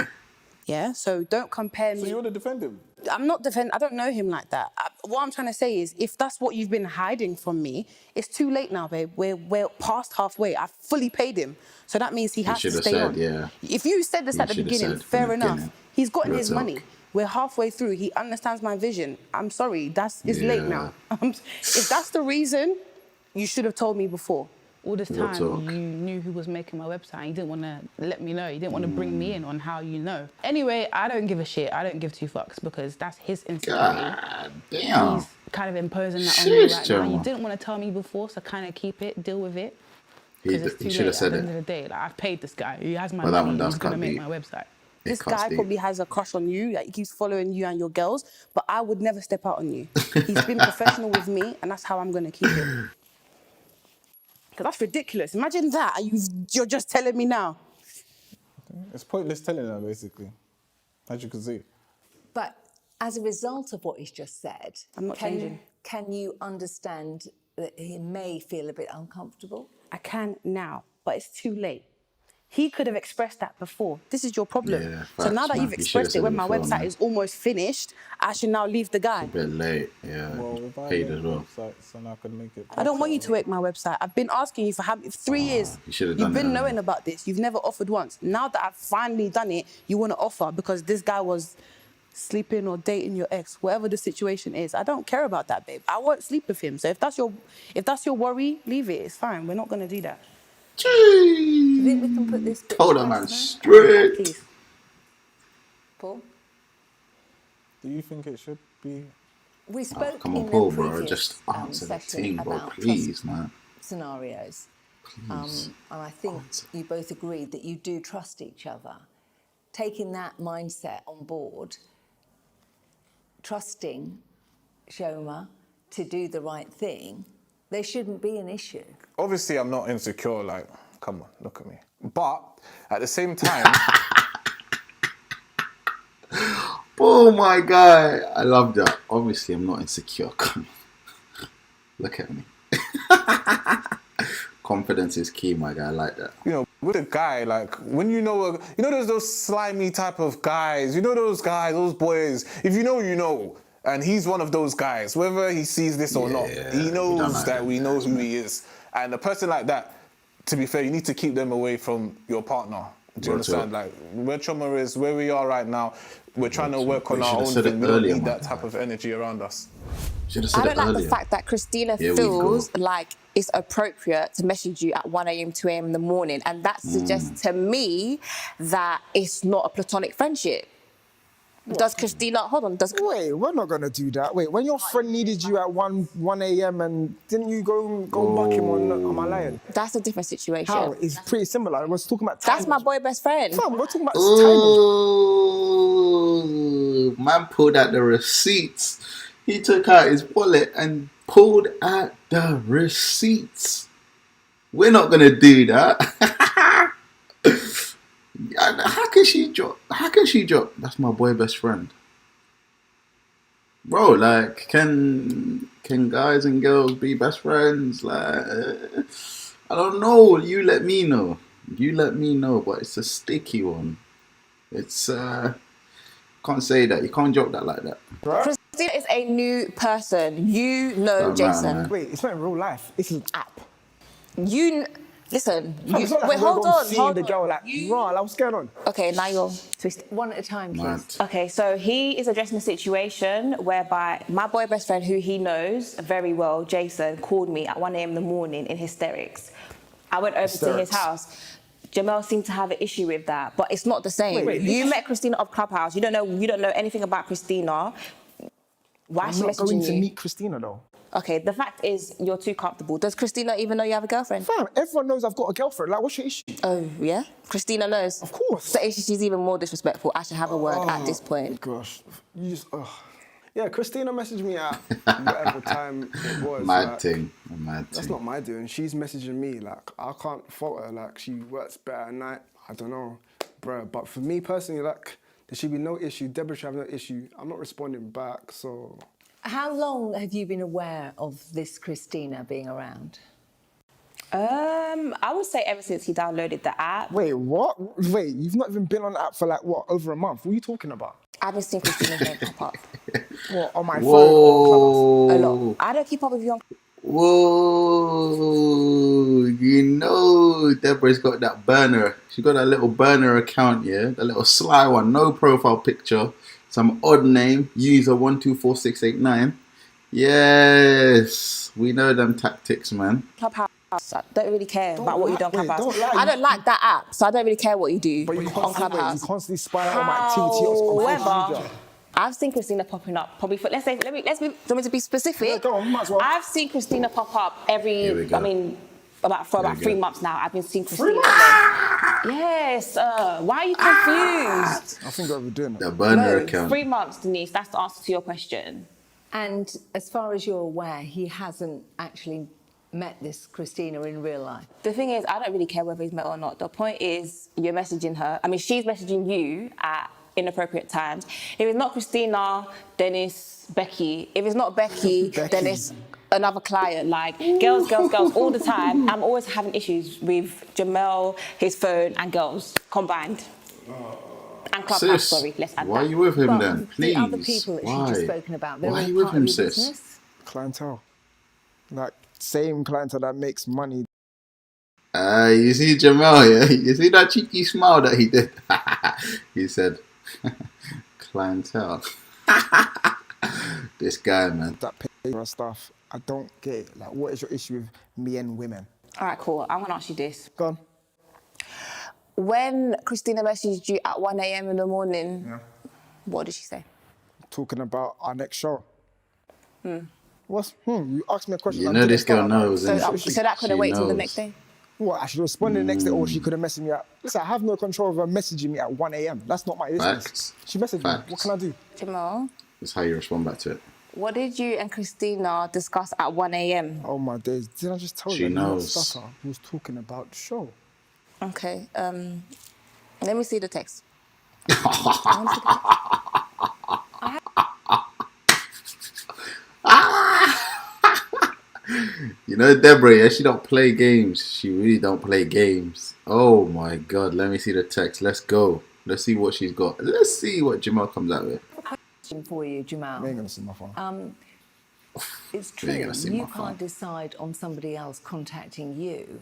S3: Yeah, so don't compare me.
S2: So you want to defend him?
S3: I'm not I don't know him like that. What I'm trying to say is, if that's what you've been hiding from me, it's too late now, babe. We're past halfway. I've fully paid him, so that means he has to
S1: should have
S3: stay
S1: said,
S3: on.
S1: yeah.
S3: If you said this
S1: He
S3: at the
S1: should have
S3: beginning,
S1: said from
S3: fair
S1: the
S3: enough.
S1: beginning.
S3: He's gotten
S1: Real
S3: his
S1: talk.
S3: money. We're halfway through. He understands my vision. I'm sorry, it's late
S1: Yeah.
S3: now. If that's the reason, you should have told me before. All this
S1: Real
S3: time,
S1: talk.
S3: you knew who was making my website. You didn't want to let me know. You didn't want to bring me in on how you know. Anyway, I don't give a shit. I don't give two fucks because that's his insecurity.
S1: God damn.
S3: He's kind of imposing that on me
S1: Sheesh,
S3: right now. You
S1: Gemma.
S3: didn't want to tell me before, so kind of keep it, deal with it.
S1: He
S3: Because it's too
S1: should have
S3: late. At
S1: said
S3: the end
S1: it.
S3: of the day, like, I've paid this guy. He has my
S1: But that
S3: money.
S1: one does
S3: He's going to
S1: cut
S3: make
S1: deep.
S3: my website.
S1: It
S3: This
S1: cuts
S3: guy
S1: deep.
S3: probably has a crush on you. Like, he keeps following you and your girls, but I would never step out on you. He's been professional with me, and that's how I'm going to keep it. Because that's ridiculous. Imagine that. You're just telling me now.
S2: It's pointless telling her, basically, as you can see.
S4: But as a result of what he's just said,
S3: I'm not changing.
S4: Can you understand that he may feel a bit uncomfortable?
S3: I can now, but it's too late. He could have expressed that before. This is your problem.
S1: Yeah,
S3: So now
S1: facts,
S3: that
S1: man.
S3: you've
S1: You should've
S3: expressed
S1: said
S3: it when
S1: it
S3: my
S1: before,
S3: website
S1: man.
S3: is almost finished, I should now leave the guy.
S1: A bit late, yeah.
S2: Well, if I
S1: Paid
S2: make
S1: as well.
S2: websites and I could make it
S3: I don't want you
S2: better,
S3: to work my website. I've been asking you for 3 years.
S1: You should have
S3: You've
S1: done it
S3: been
S1: earlier.
S3: knowing about this. You've never offered once. Now that I've finally done it, you want to offer because this guy was sleeping or dating your ex, whatever the situation is. I don't care about that, babe. I won't sleep with him. So if that's your worry, leave it. It's fine. We're not going to do that.
S4: Do you think we can put this bit
S1: Told
S4: to
S1: that man
S4: rest now?
S1: straight.
S3: Please.
S4: Paul?
S2: do you think it should be?
S4: We spoke
S1: Come on,
S4: in
S1: Paul,
S4: the
S1: bro.
S4: previous
S1: Just answer the
S4: session
S1: team, bro.
S4: about
S1: Please, man.
S4: scenarios.
S1: Please.
S4: And I think you both agreed that you do trust each other. Taking that mindset on board, trusting Shoma to do the right thing, there shouldn't be an issue.
S5: Obviously, I'm not insecure. Like, come on, look at me. But at the same time,
S1: Oh my God. I love that. Obviously, I'm not insecure. Look at me. Confidence is key, my guy. I like that.
S5: you know, with a guy, like when there's those slimy type of guys. You know those guys, those boys. If you know, you know. And he's one of those guys. Whether he sees this or not, he
S1: don't
S5: knows
S1: like
S5: that
S1: them
S5: we know
S1: guys,
S5: who
S1: man.
S5: he is. And a person like that, to be fair, you need to keep them away from your partner. Do you
S1: Real talk.
S5: understand? Like where Choma is, where we are right now, we're trying to work
S1: We
S5: on our
S1: should've
S5: own
S1: said it
S5: thing. We don't
S1: earlier,
S5: need
S1: man.
S5: that type of energy around us.
S1: Should have
S7: I
S1: said
S7: don't
S1: it
S7: like
S1: earlier.
S7: the fact that Christina
S1: Here we
S7: feels
S1: go.
S7: like it's appropriate to message you at 1 a.m., 2 a.m. in the morning. And that suggests to me that it's not a platonic friendship. Does Christina, hold on, does
S6: Wait, we're not gonna do that. Wait, when your friend needed you at 1 a.m. and didn't you go buck him or not? Am I lying?
S7: that's a different situation.
S6: How? It's pretty similar. I was talking about time.
S7: That's my boy best friend.
S6: Fam, we're talking about time.
S1: Ooh, man pulled out the receipts. He took out his wallet and pulled out the receipts. We're not gonna do that. How can she drop? How can she drop? That's my boy best friend. Bro, like, can guys and girls be best friends? Like, I don't know. You let me know. You let me know. But it's a sticky one. It's can't say that. You can't drop that like that.
S7: Christina is a new person. You know
S1: Don't matter,
S7: Jason.
S1: man.
S6: Wait, it's not in real life. It's an app.
S7: Listen.
S6: It's not like
S7: Wait,
S6: I'm
S7: hold
S6: gonna go
S7: on.
S6: see
S7: Hold
S6: the
S7: on.
S6: girl like, raw, like, what's going on?
S7: Okay, now you're twisted.
S4: One at a time, please.
S1: Mad.
S7: Okay, so he is addressing a situation whereby my boy best friend, who he knows very well, Jason, called me at 1 a.m. in the morning in hysterics. I went over to his
S6: Hysterics.
S7: house. Jamel seemed to have an issue with that, but it's not the same.
S6: Wait,
S7: you met Christina of Clubhouse. You don't know anything about Christina. Why is
S6: I'm
S7: she
S6: not going
S7: messaging
S6: to
S7: you?
S6: meet Christina though.
S7: Okay, the fact is you're too comfortable. Does Christina even know you have a girlfriend?
S6: Fam, everyone knows I've got a girlfriend. Like, what's your issue?
S7: Oh, yeah? Christina knows?
S6: Of course.
S7: So if she's even more disrespectful, I should have a word at this point.
S6: Gosh, you just, yeah, Christina messaged me at whatever time it was.
S1: Mad
S6: like,
S1: thing. A mad
S6: That's
S1: thing.
S6: not my doing. She's messaging me. Like, I can't fault her. Like, she works better at night. I don't know, bruh. But for me personally, like, there should be no issue. Deborah should have no issue. I'm not responding back, so...
S4: How long have you been aware of this Christina being around?
S7: I would say ever since he downloaded the app.
S6: Wait, what? Wait, you've not even been on the app for, like, what, over a month? What are you talking about?
S7: I've been seeing Christina's name pop up
S6: What, on my phone or
S7: a
S1: Whoa.
S7: lot. I don't keep up with you on.
S1: Whoa. You know Deborah's got that burner. She got that little burner account, yeah? That little sly one. No profile picture. Some odd name. User 124689. Yes. We know them tactics, man.
S7: Clubhouse. I don't really care about what you do on
S6: wait,
S7: Clubhouse.
S6: don't lie.
S7: I don't like that app, so I don't really care what you do
S6: But you
S7: on
S6: constantly,
S7: Clubhouse.
S6: you constantly spy out on my activity on social
S7: However,
S6: media.
S7: I've seen Christina popping up probably for, let's be, do you want me to be specific?
S6: Yeah, go on, might as well.
S7: I've seen Christina pop up
S1: Here we go.
S7: for about
S1: we
S7: 3
S1: go.
S7: months now. I've been seeing Christina again. Yes, why are you confused?
S6: I think I'm overdoing it.
S1: The burner
S7: No,
S1: account.
S7: 3 months, Denise, that's the answer to your question.
S4: And as far as you're aware, he hasn't actually met this Christina in real life.
S7: The thing is, I don't really care whether he's met her or not. The point is, you're messaging her. I mean, she's messaging you at inappropriate times. If it's not Christina, then it's Becky. If it's not Becky, then it's another client. Like, girls all the time. I'm always having issues with Jamel, his phone, and girls combined. And Clubhouse, sorry, let's add
S1: why
S7: that.
S1: are you with him
S4: But
S1: then? Please.
S4: the other people that she's just spoken about, they're
S1: Why are
S4: all
S1: you with
S4: part
S1: him,
S4: of your
S1: sis?
S4: business?
S6: Clientele. Like, same clientele that makes money.
S1: You see Jamal, yeah? You see that cheeky smile that he did? He said, clientele. This guy, man.
S6: That pay for stuff. I don't get it. Like, what is your issue with me and women?
S7: All right, cool. I'm gonna ask you this.
S6: Go on.
S7: When Christina messaged you at 1 a.m. in the morning, what did she say?
S6: Talking about our next show. You asked me a question.
S1: You
S6: I
S1: know
S6: didn't
S1: this girl
S6: start.
S1: knows,
S7: So,
S1: innit?
S7: so that could have
S1: She
S7: waited till the
S1: knows.
S7: next day?
S6: What, I should respond the next day, or she could have messaged me at... Listen, I have no control of her messaging me at 1 a.m. That's not my business.
S1: Facts.
S6: She messaged me. What can I do?
S7: Jamal,
S1: That's how you respond back to it.
S7: what did you and Christina discuss at 1 a.m.?
S6: Oh my days. Didn't I just tell
S1: She
S6: you?
S1: knows.
S6: Stutter. Who was talking about the show?
S7: Okay, let me see the text.
S1: You know Deborah, yeah, she don't play games. She really don't play games. Oh my God, let me see the text. Let's go. Let's see what she's got. Let's see what Jamal comes out with.
S4: For you, Jamal.
S6: I ain't gonna see my phone.
S4: It's
S1: You ain't
S4: true,
S1: gonna see
S4: you
S1: my phone.
S4: can't decide on somebody else contacting you,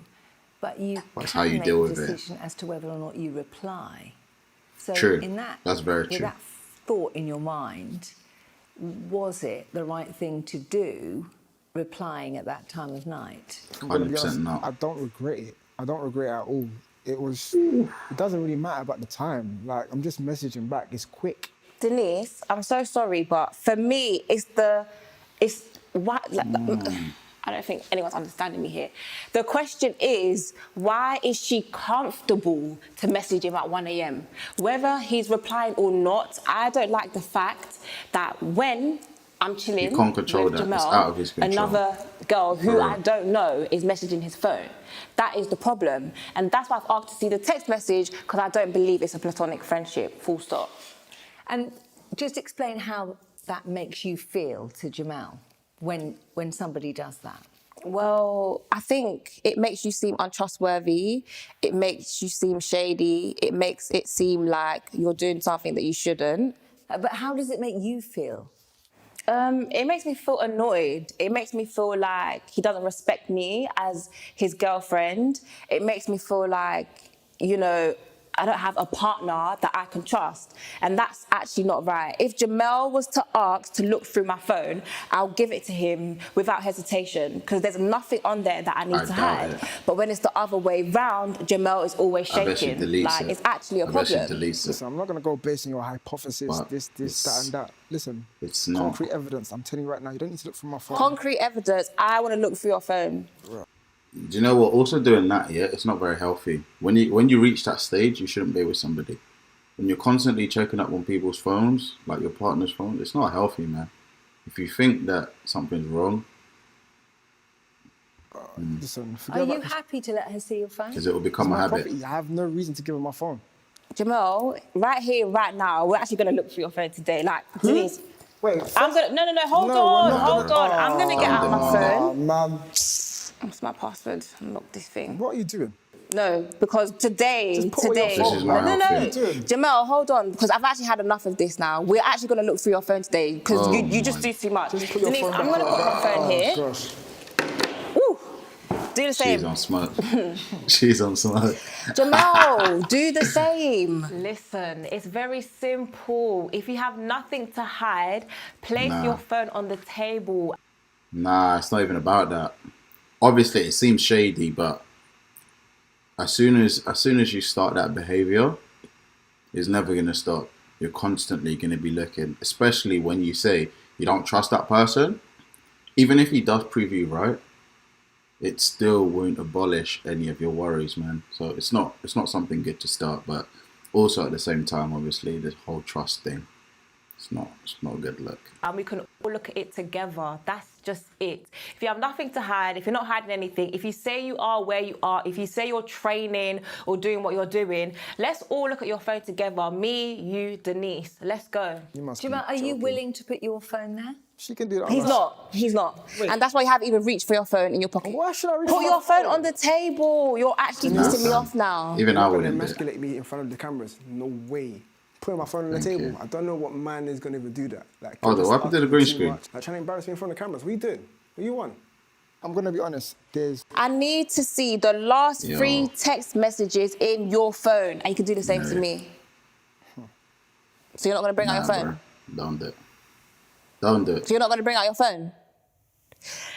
S4: but you
S1: That's
S4: can
S1: how you
S4: make
S1: deal
S4: a
S1: with it.
S4: decision as to whether or not you reply. So
S1: True.
S4: in that,
S1: That's very
S4: with
S1: true.
S4: that thought in your mind, was it the right thing to do, replying at that time of night?
S6: I'm gonna be
S1: 100%
S6: honest,
S1: not.
S6: I don't regret it. I don't regret it at all. It doesn't really matter about the time. Like, I'm just messaging back. It's quick.
S7: Denise, I'm so sorry, but for me, it's what, like, I don't think anyone's understanding me here. The question is, why is she comfortable to message him at 1 a.m.? Whether he's replying or not, I don't like the fact that when I'm chilling
S1: You can't control
S7: with
S1: that. It's
S7: Jamal,
S1: out of his control.
S7: another girl who
S1: For
S7: I
S1: real.
S7: don't know is messaging his phone. That is the problem. And that's why I've asked to see the text message, because I don't believe it's a platonic friendship, full stop.
S4: And just explain how that makes you feel to Jamal when somebody does that.
S7: Well, I think it makes you seem untrustworthy. It makes you seem shady. It makes it seem like you're doing something that you shouldn't.
S4: But how does it make you feel?
S7: It makes me feel annoyed. It makes me feel like he doesn't respect me as his girlfriend. It makes me feel like, you know, I don't have a partner that I can trust. And that's actually not right. If Jamel was to ask to look through my phone, I'll give it to him without hesitation, because there's nothing on there that I need
S1: I
S7: to
S1: doubt
S7: hide.
S1: it.
S7: But when it's the other way round, Jamel is always
S1: I bet she
S7: shaking.
S1: deletes
S7: Like,
S1: it.
S7: it's actually a
S1: I bet she
S7: problem.
S1: deletes it.
S6: Listen, I'm not gonna go based on your hypothesis,
S1: But
S6: this,
S1: it's-
S6: that, and that. Listen,
S1: it's not.
S6: concrete evidence. I'm telling you right now, you don't need to look through my phone.
S7: Concrete evidence, I want to look through your phone.
S1: Do you know what? Also doing that, yeah, it's not very healthy. When you reach that stage, you shouldn't be with somebody. When you're constantly checking up on people's phones, like your partner's phone, it's not healthy, man. If you think that something's wrong,
S6: Listen,
S4: Are
S6: forget
S4: you
S6: about this.
S4: happy to let her see your phone?
S1: because it will become
S6: It's
S1: a
S6: my
S1: habit.
S6: property. I have no reason to give her my phone.
S7: Jamel, right here, right now, we're actually gonna look through your phone today. Like, Denise,
S6: Wait,
S7: I'm gonna hold
S6: No,
S7: on,
S6: we're not
S7: hold
S6: gonna-
S7: on. I'm gonna get
S1: Don't
S7: out my
S1: demand it.
S7: phone.
S6: man,
S7: What's my password? Unlock this thing.
S6: what are you doing?
S7: No, because today,
S6: Just put away your
S7: today.
S1: This is not
S7: no,
S1: healthy.
S7: Jamel, hold on, because I've actually had enough of this now. We're actually gonna look through your phone today, because
S1: Oh
S7: you just
S1: my-
S7: do too much.
S6: Just put your
S7: Denise,
S6: phone
S7: I'm
S6: back
S7: gonna
S6: on.
S7: put my phone here.
S6: Gosh.
S7: Woo. Do the
S1: She's
S7: same.
S1: on smoke. She's on smoke.
S7: Jamal, do the same. Listen, it's very simple. If you have nothing to hide, place
S1: Nah.
S7: your phone on the table.
S1: Nah, it's not even about that. Obviously, it seems shady, but as soon as you start that behavior, it's never gonna stop. You're constantly gonna be looking, especially when you say you don't trust that person. Even if he does prove you right, it still won't abolish any of your worries, man. So it's not something good to start, but also at the same time, obviously, this whole trust thing, it's not a good look.
S7: And we can all look at it together. That's just it. If you have nothing to hide, if you're not hiding anything, if you say you are where you are, if you say you're training or doing what you're doing, let's all look at your phone together. Me, you, Denise. Let's go.
S6: You must
S4: Jamal,
S6: be
S4: are you
S6: joking.
S4: willing to put your phone there?
S6: She can do that.
S7: He's not. He's not. And that's why you haven't even reached for your phone in your pocket.
S6: Why should I reach
S7: Put
S6: for
S7: your
S6: my
S7: phone on the table. You're actually
S1: Nah,
S7: pissing me
S1: fam.
S7: off now.
S1: Even
S6: You're
S1: I
S6: not going to
S1: wouldn't do it.
S6: emasculate me in front of the cameras. No way. Putting my phone on the
S1: Thank
S6: table.
S1: you.
S6: I don't know what man is going to even do that. Like,
S1: Oh,
S6: just
S1: what happened to the
S6: asking
S1: green
S6: too
S1: screen?
S6: much. Like, trying to embarrass me in front of the cameras. What are you doing? What you want? I'm going to be honest. There's...
S7: I need to see the last
S1: Yo.
S7: 3 text messages in your phone, and you can do the same to
S1: No.
S7: me. So you're not going to bring out
S1: Nah,
S7: your phone?
S1: bro. Don't do it. Don't do it.
S7: So you're not going to bring out your phone?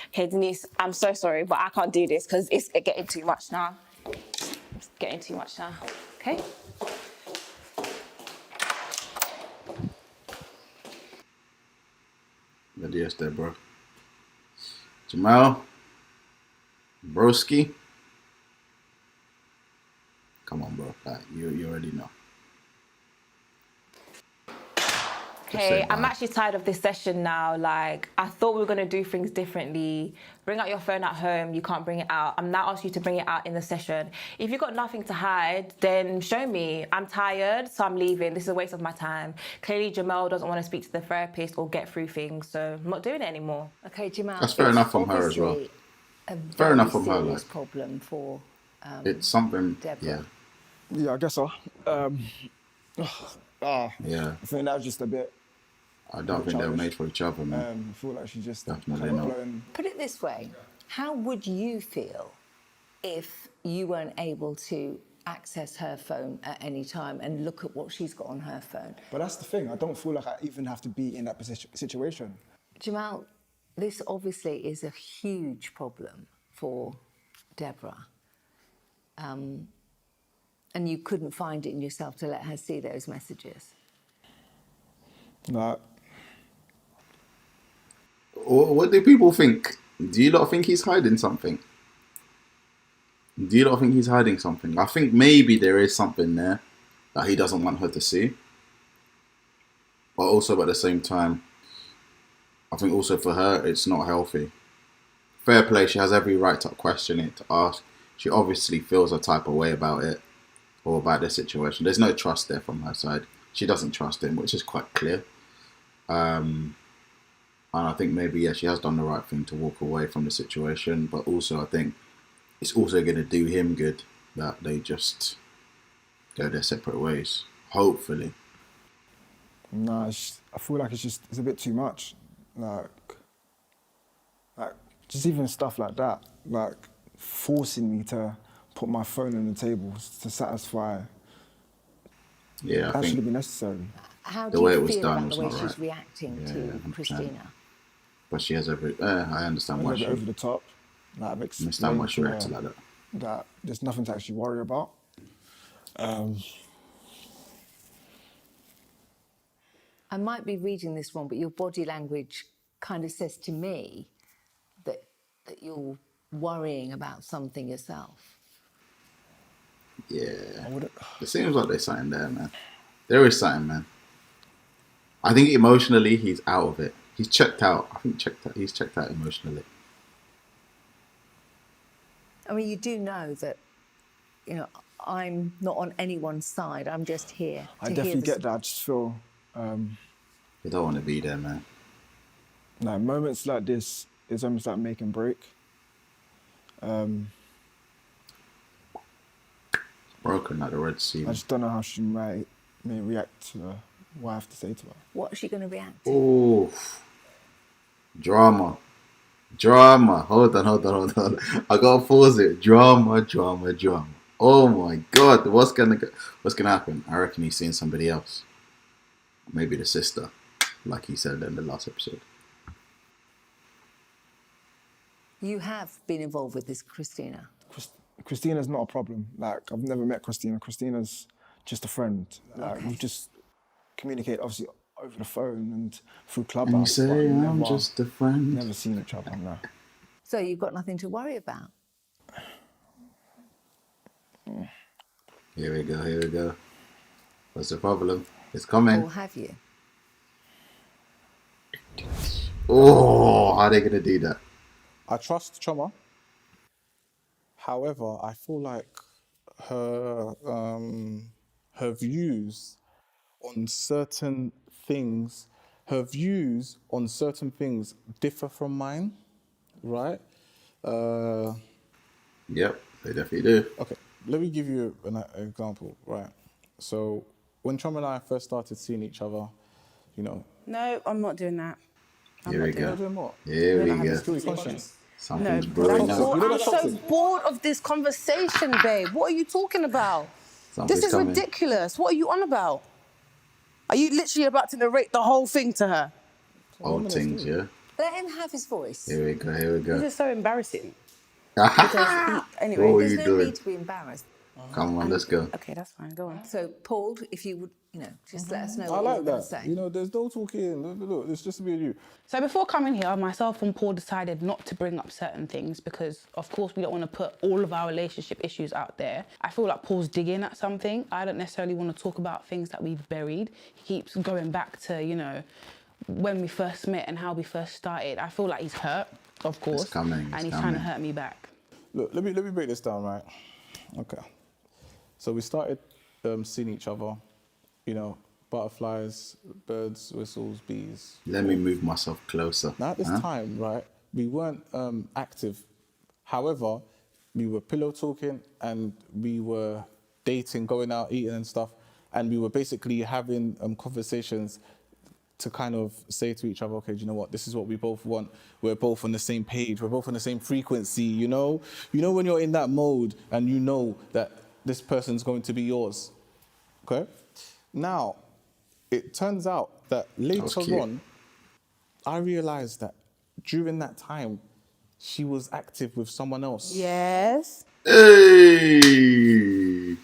S7: Okay, Denise, I'm so sorry, but I can't do this because it's getting too much now. It's getting too much now. Okay?
S1: But yes, there, bro. Jamal. Broski. Come on, bro. Like, you already know.
S7: Okay,
S1: say
S7: I'm
S1: bye.
S7: actually tired of this session now. Like, I thought we were gonna do things differently. Bring out your phone at home, you can't bring it out. I'm now asking you to bring it out in the session. If you've got nothing to hide, then show me. I'm tired, so I'm leaving. This is a waste of my time. Clearly, Jamel doesn't want to speak to the therapist or get through things, so I'm not doing it anymore.
S4: Okay, Jamal.
S1: That's fair
S4: it's
S1: enough from her as well.
S4: obviously A
S1: Fair enough
S4: very
S1: from her,
S4: serious
S1: like-
S4: problem for
S1: It's something.
S4: Deborah.
S6: Yeah, I guess so.
S1: Yeah.
S6: I think that was just a bit...
S1: I don't think they were made for each other, man.
S6: I feel like she just...
S1: Definitely
S6: kind of
S1: not.
S6: blowing-
S4: Put it this way, how would you feel if you weren't able to access her phone at any time and look at what she's got on her phone?
S6: But that's the thing. I don't feel like I even have to be in that situation.
S4: Jamal, this obviously is a huge problem for Deborah. And you couldn't find it in yourself to let her see those messages.
S6: Like,
S1: What do people think? Do you lot think he's hiding something? Do you lot think he's hiding something? I think maybe there is something there that he doesn't want her to see. But also at the same time, I think also for her, it's not healthy. Fair play, she has every right to question it, to ask. She obviously feels a type of way about it or about the situation. There's no trust there from her side. She doesn't trust him, which is quite clear. And I think maybe, yeah, she has done the right thing to walk away from the situation. But also, I think it's also going to do him good that they just go their separate ways. Hopefully.
S6: nah, I feel like it's a bit too much. Like just even stuff like that. Like forcing me to put my phone on the table to satisfy.
S1: Yeah, I
S6: That shouldn't
S1: think
S6: be necessary.
S4: How
S1: The
S4: do
S1: way
S4: you
S1: it was
S4: feel
S1: done
S4: about
S1: was
S4: the way
S1: not
S4: she's
S1: right.
S4: reacting
S1: Yeah,
S4: to
S1: 100%.
S4: Christina?
S1: but she has every... I understand
S6: A
S1: why
S6: little
S1: she...
S6: bit over the top. Like, I've
S1: understand why
S6: explained
S1: she
S6: to
S1: reacted
S6: her
S1: like that.
S6: that there's nothing to actually worry about.
S4: I might be reading this wrong, but your body language kind of says to me that you're worrying about something yourself.
S1: Yeah.
S6: I wouldn't...
S1: It seems like there's something there, man. There is something, man. I think emotionally, he's out of it. He's checked out. I think he's checked out emotionally.
S4: I mean, you do know that, you know, I'm not on anyone's side. I'm just here
S6: I
S4: to hear
S6: definitely
S4: the
S6: get that. I just feel
S1: You don't want to be there, man.
S6: like moments like this is almost like make and break.
S1: Broken like the Red Sea.
S6: I just don't know how she may react to what I have to say to her.
S4: What's she going to react to?
S1: Oh, drama. Hold on. I gotta pause it. Drama. Oh my God, what's gonna happen? I reckon he's seeing somebody else. Maybe the sister, like he said in the last episode.
S4: You have been involved with this, Christina.
S6: Christina's not a problem. Like, I've never met Christina. Christina's just a friend. Like,
S4: Okay.
S6: we just communicate obviously over the phone and through Clubhouse.
S1: And you
S6: but
S1: say I'm just a friend.
S6: Never seen each other, no.
S4: So you've got nothing to worry about.
S1: Here we go. What's the problem? It's coming.
S4: Or have you?
S1: Oh, how are they gonna do that?
S2: I trust Choma. However, I feel like her views on certain things her views on certain things differ from mine, right?
S1: Yep, they definitely do.
S2: Okay, let me give you an example, right? So when Chum and I first started seeing each other, you know,
S3: No, I'm not doing that.
S1: Here we
S2: you're
S1: go.
S2: doing what?
S1: Here we go.
S2: Security conscience.
S1: Something's
S3: because
S1: brewing up.
S2: You know
S3: I'm
S2: that's
S3: so
S2: toxic.
S3: bored of this conversation, babe. What are you talking about?
S1: Something's
S3: This is
S1: coming.
S3: ridiculous. What are you on about? Are you literally about to narrate the whole thing to her?
S1: Old things, yeah.
S4: Let him have his voice.
S1: Here we go. Here we
S3: This
S1: go.
S3: is so embarrassing. Because anyway,
S1: What were
S4: There's
S1: you
S4: no
S1: doing?
S4: need to be embarrassed.
S1: Come on, let's go.
S3: okay, that's fine. Go on.
S4: So, Paul, if you would, just let us know
S2: I
S4: what
S2: like
S4: you're going to
S2: that.
S4: say.
S2: You know, there's no talking. Look, it's just me and you.
S3: So before coming here, myself and Paul decided not to bring up certain things because, of course, we don't want to put all of our relationship issues out there. I feel like Paul's digging at something. I don't necessarily want to talk about things that we've buried. He keeps going back to, when we first met and how we first started. I feel like he's hurt, of course,
S1: It's coming,
S3: and he's trying to hurt me back.
S2: Look, let me break this down, right? Okay. So we started seeing each other, butterflies, birds, whistles, bees.
S1: Let me move myself closer.
S2: Now at this time, right, we weren't active. However, we were pillow talking and we were dating, going out, eating and stuff. And we were basically having conversations to kind of say to each other, okay, do you know what? This is what we both want. We're both on the same page. We're both on the same frequency, You know when you're in that mode and you know that this person's going to be yours, okay? Now, it turns out that later
S1: cute.
S2: on, I realized that during that time, she was active with someone else.
S3: Yes.
S1: Hey!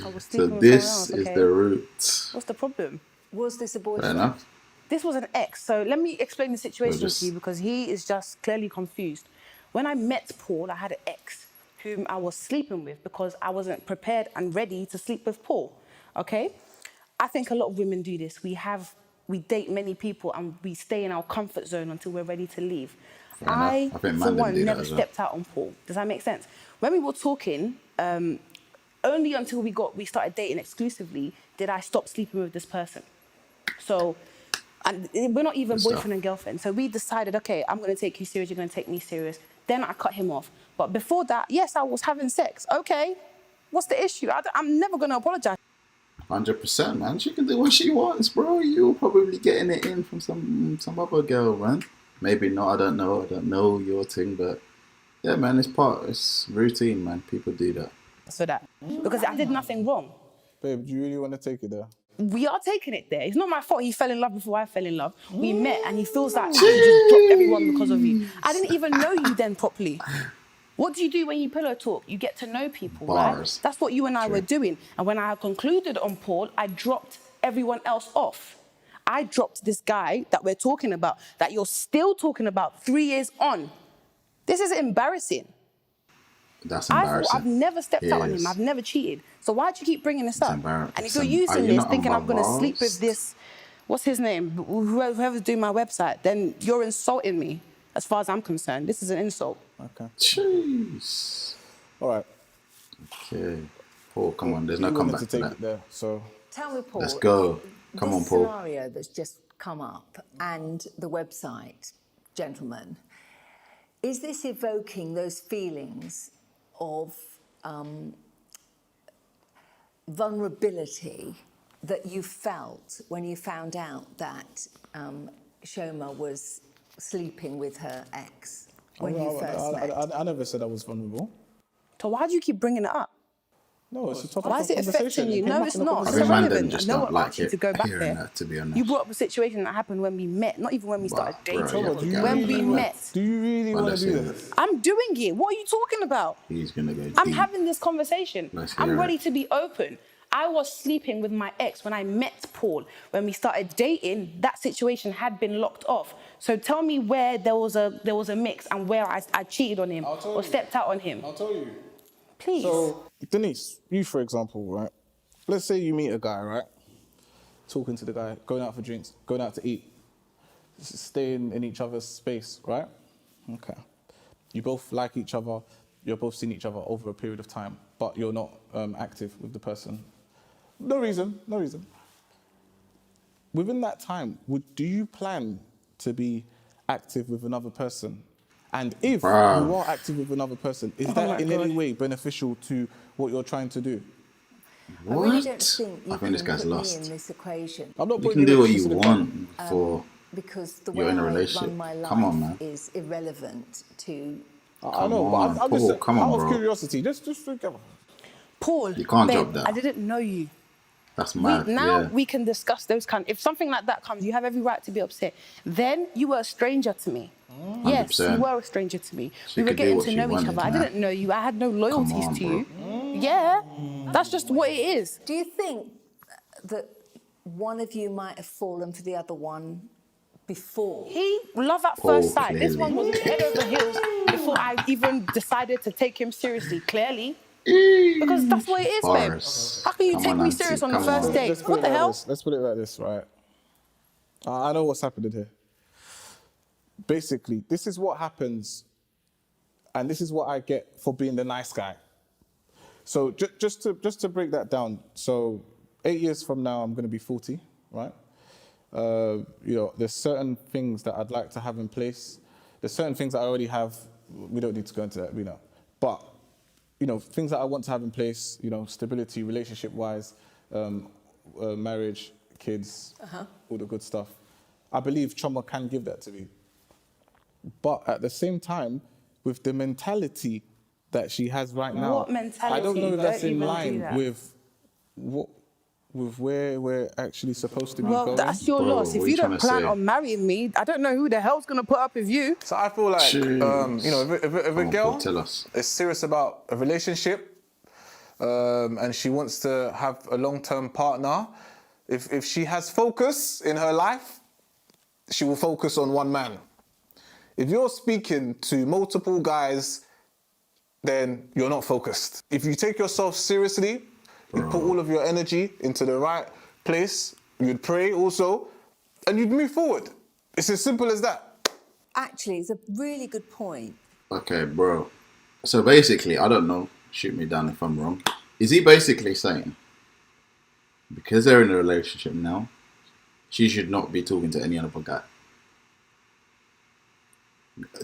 S3: I was
S1: So
S3: sleeping with
S1: this
S3: someone else,
S1: is
S3: okay?
S1: the root.
S3: What's the problem?
S4: Was this a
S1: Fair
S4: boyfriend?
S1: enough.
S3: This was an ex. So let me explain the situation
S1: just-
S3: to you because he is just clearly confused. When I met Paul, I had an ex whom I was sleeping with because I wasn't prepared and ready to sleep with Paul. Okay? I think a lot of women do this. We date many people and we stay in our comfort zone until we're ready to leave.
S1: Fair enough. I think
S3: for
S1: man
S3: one,
S1: do that
S3: never
S1: as well.
S3: stepped out on Paul. Does that make sense? When we were talking, only until we started dating exclusively did I stop sleeping with this person. So, and we're not even
S1: Good stuff.
S3: boyfriend and girlfriend. So we decided, okay, I'm going to take you serious, you're going to take me serious. Then I cut him off. But before that, yes, I was having sex. Okay, what's the issue? I'm never going to apologize.
S1: 100%, man. She can do what she wants, bro. You're probably getting it in from some other girl, man. Maybe not. I don't know. I don't know your thing, but yeah, man, it's routine, man. People do that.
S3: For that. Because I did nothing wrong.
S2: Babe, do you really want to take it there?
S3: We are taking it there. It's not my fault he fell in love before I fell in love. We met and he feels like I should just drop everyone because of you. I didn't even know you then properly. What do you do when you pillow talk? You get to know people,
S1: Bars.
S3: right? That's what you and I were doing. And when I concluded on Paul, I dropped everyone else off. I dropped this guy that we're talking about, that you're still talking about 3 years on. This is embarrassing.
S1: That's
S3: I
S1: embarrassing.
S3: thought I've never stepped
S1: It
S3: out on
S1: is.
S3: him. I've never cheated. So why do you keep bringing this up?
S1: embarrassing.
S3: And if you're
S1: Are
S3: using
S1: you
S3: this,
S1: not
S3: thinking I'm going to sleep with
S1: embarrassed?
S3: this, what's his name? Whoever's doing my website, then you're insulting me. As far as I'm concerned, this is an insult.
S2: Okay.
S1: Jeez.
S2: All right.
S1: Okay. Paul, come on. There's no
S2: You wanted
S1: comeback
S2: to
S1: to
S2: take
S1: that.
S2: it there, so...
S4: Tell me, Paul.
S1: Let's go. Come on,
S4: this
S1: Paul.
S4: scenario that's just come up and the website, gentlemen, is this evoking those feelings of vulnerability that you felt when you found out that Shoma was sleeping with her ex when you first met?
S2: I never said I was vulnerable.
S3: So why do you keep bringing it up?
S2: No, it's a topic
S3: Why
S2: of
S3: is it
S2: conversation.
S3: affecting you?
S2: It came
S3: No,
S2: up
S3: it's
S2: in a
S3: not. It's
S1: I think man them
S3: irrelevant.
S1: just
S3: No
S1: don't
S3: one
S1: like
S3: asked you
S1: it,
S3: to go back
S1: hearing
S3: there.
S1: that, to be honest.
S3: You brought up a situation that happened when we met, not even when we started
S1: Bro,
S3: dating.
S1: you have to get
S3: When
S1: out
S3: we
S1: of that.
S3: met.
S2: Do you really want to
S1: Let's
S2: do
S1: hear
S2: this?
S1: it.
S3: I'm doing it. What are you talking about?
S1: He's going to go
S3: I'm
S1: deep.
S3: having this conversation.
S1: Let's
S3: I'm
S1: hear
S3: ready
S1: it.
S3: to be open. I was sleeping with my ex when I met Paul. When we started dating, that situation had been locked off. So tell me where there was a mix and where I cheated on him or stepped out on him.
S2: I'll tell you.
S3: Please.
S2: So, Denise, you for example, right? Let's say you meet a guy, right? Talking to the guy, going out for drinks, going out to eat, staying in each other's space, right? Okay. You both like each other, you're both seeing each other over a period of time, but you're not active with the person. No reason. within that time, do you plan to be active with another person? And if
S1: Bruv.
S2: you are active with another person, is
S3: my
S2: that in any
S3: God.
S2: way beneficial to what you're trying to do?
S4: I really don't think you
S1: I think this
S4: can
S1: guy's
S4: put me
S1: lost.
S4: in this equation
S2: I'm not
S1: You
S2: putting
S1: can do what
S2: she's
S1: you
S2: in the
S1: want for
S4: because the
S1: you're
S4: way
S1: in a
S4: I
S1: relationship.
S4: run my life
S1: Come on, man.
S4: is irrelevant to.
S2: I
S1: Come
S2: know, but
S1: on,
S2: I'm just
S1: Paul,
S2: saying,
S1: come on,
S2: out of
S1: bro.
S2: curiosity, just together.
S3: Paul,
S1: You can't
S3: babe,
S1: drop that.
S3: I didn't know you.
S1: That's mad. Yeah.
S3: We can discuss those kind. If something like that comes, you have every right to be upset. Then you were a stranger to me. Yes, you
S1: 100%.
S3: were a stranger to me.
S1: She
S3: We were
S1: could do
S3: getting
S1: what
S3: to
S1: she
S3: know each
S1: wanted,
S3: other. I
S1: man.
S3: didn't know you. I had no
S1: Come
S3: loyalties
S1: on,
S3: to
S1: bro.
S3: you. Yeah, that's just what it is.
S4: Do you think that one of you might have fallen for the other one before?
S3: He love at
S1: Paul,
S3: first sight. This one was
S1: clearly.
S3: head over heels before I even decided to take him seriously. Clearly, because that's what it is, babe.
S1: Bars.
S3: How can you
S1: Come
S3: take
S1: on,
S3: me
S1: auntie.
S3: serious on the
S1: Come
S3: first
S1: on.
S3: date?
S2: Let's put
S3: What
S2: it
S3: the
S2: like
S3: hell?
S2: this. Let's put it like this, right? I know what's happening here. Basically, this is what happens, and this is what I get for being the nice guy. So just to break that down. So 8 years from now, I'm going to be 40, right? There's certain things that I'd like to have in place. There's certain things that I already have. We don't need to go into that, we know. But, things that I want to have in place, stability, relationship-wise, marriage, kids, all the good stuff. I believe Choma can give that to me. But at the same time, with the mentality that she has right now,
S3: What mentality?
S2: I don't know if that's
S3: Don't
S2: in
S3: even do
S2: line
S3: that.
S2: with where we're actually supposed to be
S3: Well,
S2: going.
S3: that's your
S1: Bro,
S3: loss.
S1: what
S3: If
S1: are
S3: you
S1: you
S3: don't
S1: trying to
S3: plan
S1: say?
S3: on marrying me, I don't know who the hell's gonna put up with you.
S5: So I feel like,
S1: Jeez.
S5: if a
S1: Come on,
S5: girl
S1: Paul, tell us.
S5: is serious about a relationship and she wants to have a long-term partner, if she has focus in her life, she will focus on one man. If you're speaking to multiple guys, then you're not focused. If you take yourself seriously, you put all of your energy into the right place, you'd pray also, and you'd move forward. It's as simple as that.
S4: Actually, it's a really good point.
S1: Okay, bro. So basically, I don't know. Shoot me down if I'm wrong. Is he basically saying because they're in a relationship now, she should not be talking to any other guy?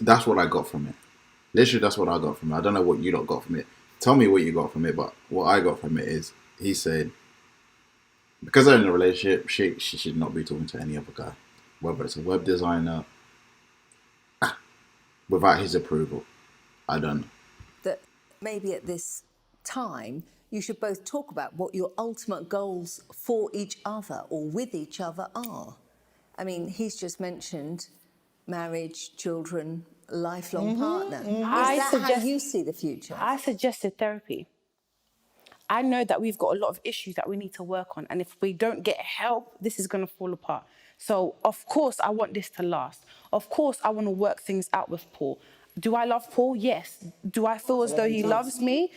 S1: That's what I got from it. Literally, that's what I got from it. I don't know what you lot got from it. Tell me what you got from it, but what I got from it is he said because they're in a relationship, she should not be talking to any other guy, whether it's a web designer, without his approval. I don't know.
S4: That maybe at this time you should both talk about what your ultimate goals for each other or with each other are. I mean, he's just mentioned marriage, children, lifelong partner. Is that how you see the future?
S3: I suggested therapy. I know that we've got a lot of issues that we need to work on, and if we don't get help, this is going to fall apart. So, of course, I want this to last. Of course, I want to work things out with Paul. Do I love Paul? Yes. Do I feel as though he loves me?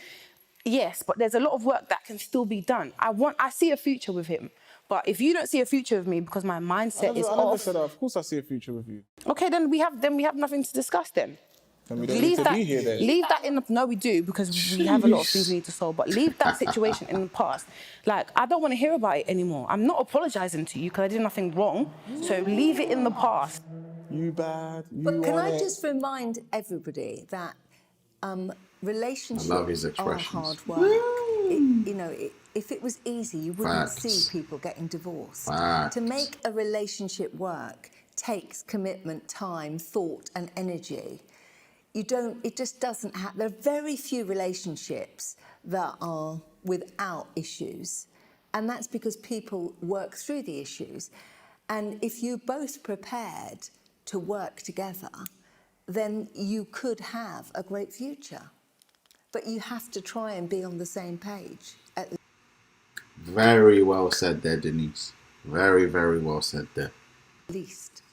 S3: Yes, but there's a lot of work that can still be done. I see a future with him. But if you don't see a future with me because my mindset is
S2: I never
S3: off,
S2: said that. Of course I see a future with you.
S3: okay, then we have nothing to discuss then.
S2: And we don't need to be here then.
S3: Leave that in the... No, we do, because we have a lot of things we need to solve. But leave that situation in the past. Like, I don't want to hear about it anymore. I'm not apologising to you because I did nothing wrong. So leave it in the past.
S2: You bad, you
S4: But can
S2: want
S4: I
S2: it.
S4: just remind everybody that relationships
S1: I love his
S4: are
S1: expressions.
S4: hard work. If it was easy, you wouldn't
S1: Facts.
S4: see people getting divorced.
S1: Facts.
S4: To make a relationship work takes commitment, time, thought, and energy. It just doesn't happen. There are very few relationships that are without issues, and that's because people work through the issues. And if you're both prepared to work together, then you could have a great future. But you have to try and be on the same page. At
S1: Very well said there, Denise. Very, very well said there.
S4: least.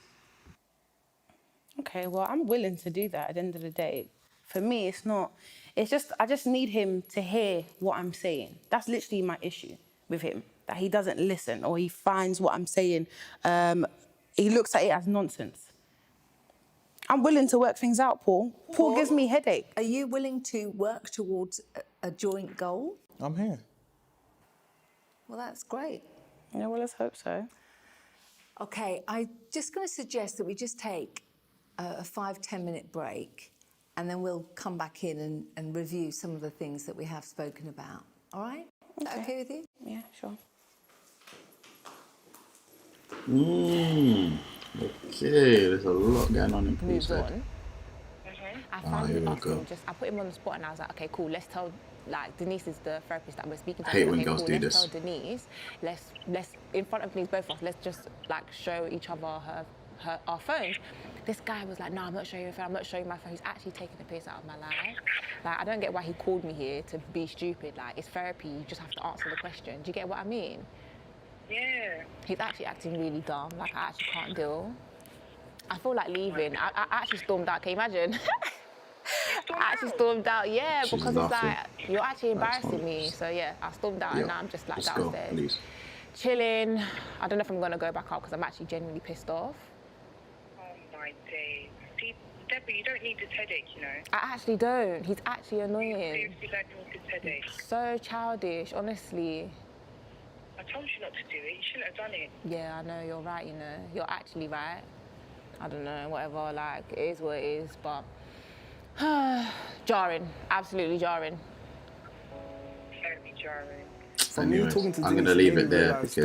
S3: Okay, well, I'm willing to do that at the end of the day. For me, it's not... It's just... I just need him to hear what I'm saying. That's literally my issue with him. That he doesn't listen, or he finds what I'm saying... he looks at it as nonsense. I'm willing to work things out, Paul. Paul gives me headache.
S4: Are you willing to work towards a joint goal?
S2: I'm here.
S4: Well, that's great.
S3: Yeah, well, let's hope so.
S4: Okay, I'm just going to suggest that we just take a 5-10 minute break, and then we'll come back in and review some of the things that we have spoken about. All right? Is that okay with you?
S7: Yeah, sure.
S1: Okay, there's a lot going on in
S7: Moves
S1: Paul's head.
S7: on. I
S1: Here
S7: finally
S1: we
S7: asked
S1: go.
S7: him, I put him on the spot and I was like, okay, cool, let's tell, like, Denise is the therapist that we're speaking to.
S1: Hate
S7: I said,
S1: when
S7: okay,
S1: girls
S7: cool,
S1: do
S7: let's
S1: this.
S7: tell Denise, let's, in front of please both of us, let's just, like, show each other our phones. This guy was like, no, I'm not showing you your phone, I'm not showing my phone. He's actually taking the piss out of my life. Like, I don't get why he called me here to be stupid. Like, it's therapy, you just have to answer the question. Do you get what I mean?
S9: Yeah.
S7: He's actually acting really dumb. Like, I actually can't deal. I feel like leaving. I actually stormed out, can you imagine? I actually stormed out, yeah,
S1: She's
S7: because
S1: laughing.
S7: it's like, you're actually embarrassing
S1: not-
S7: me. So yeah, I stormed out
S1: Yo,
S7: and now I'm just like
S1: let's go,
S7: downstairs.
S1: please.
S7: Chilling. I don't know if I'm gonna go back up because I'm actually genuinely pissed off.
S9: Oh my days. See, Debbie, you don't need this headache, you know.
S7: I actually don't. He's actually
S9: You
S7: annoying.
S9: seriously don't need this headache.
S7: So childish, honestly.
S9: I told you not to do it. You shouldn't have done it.
S7: Yeah, I know, you're right, you know. You're actually right. I don't know, whatever, like, it is what it is, but jarring, absolutely jarring.
S9: Very jarring.
S6: For me,
S1: Anyways,
S6: talking to
S1: I'm
S6: Denise
S1: gonna leave
S6: made
S1: it
S6: me
S1: there
S6: realise
S1: because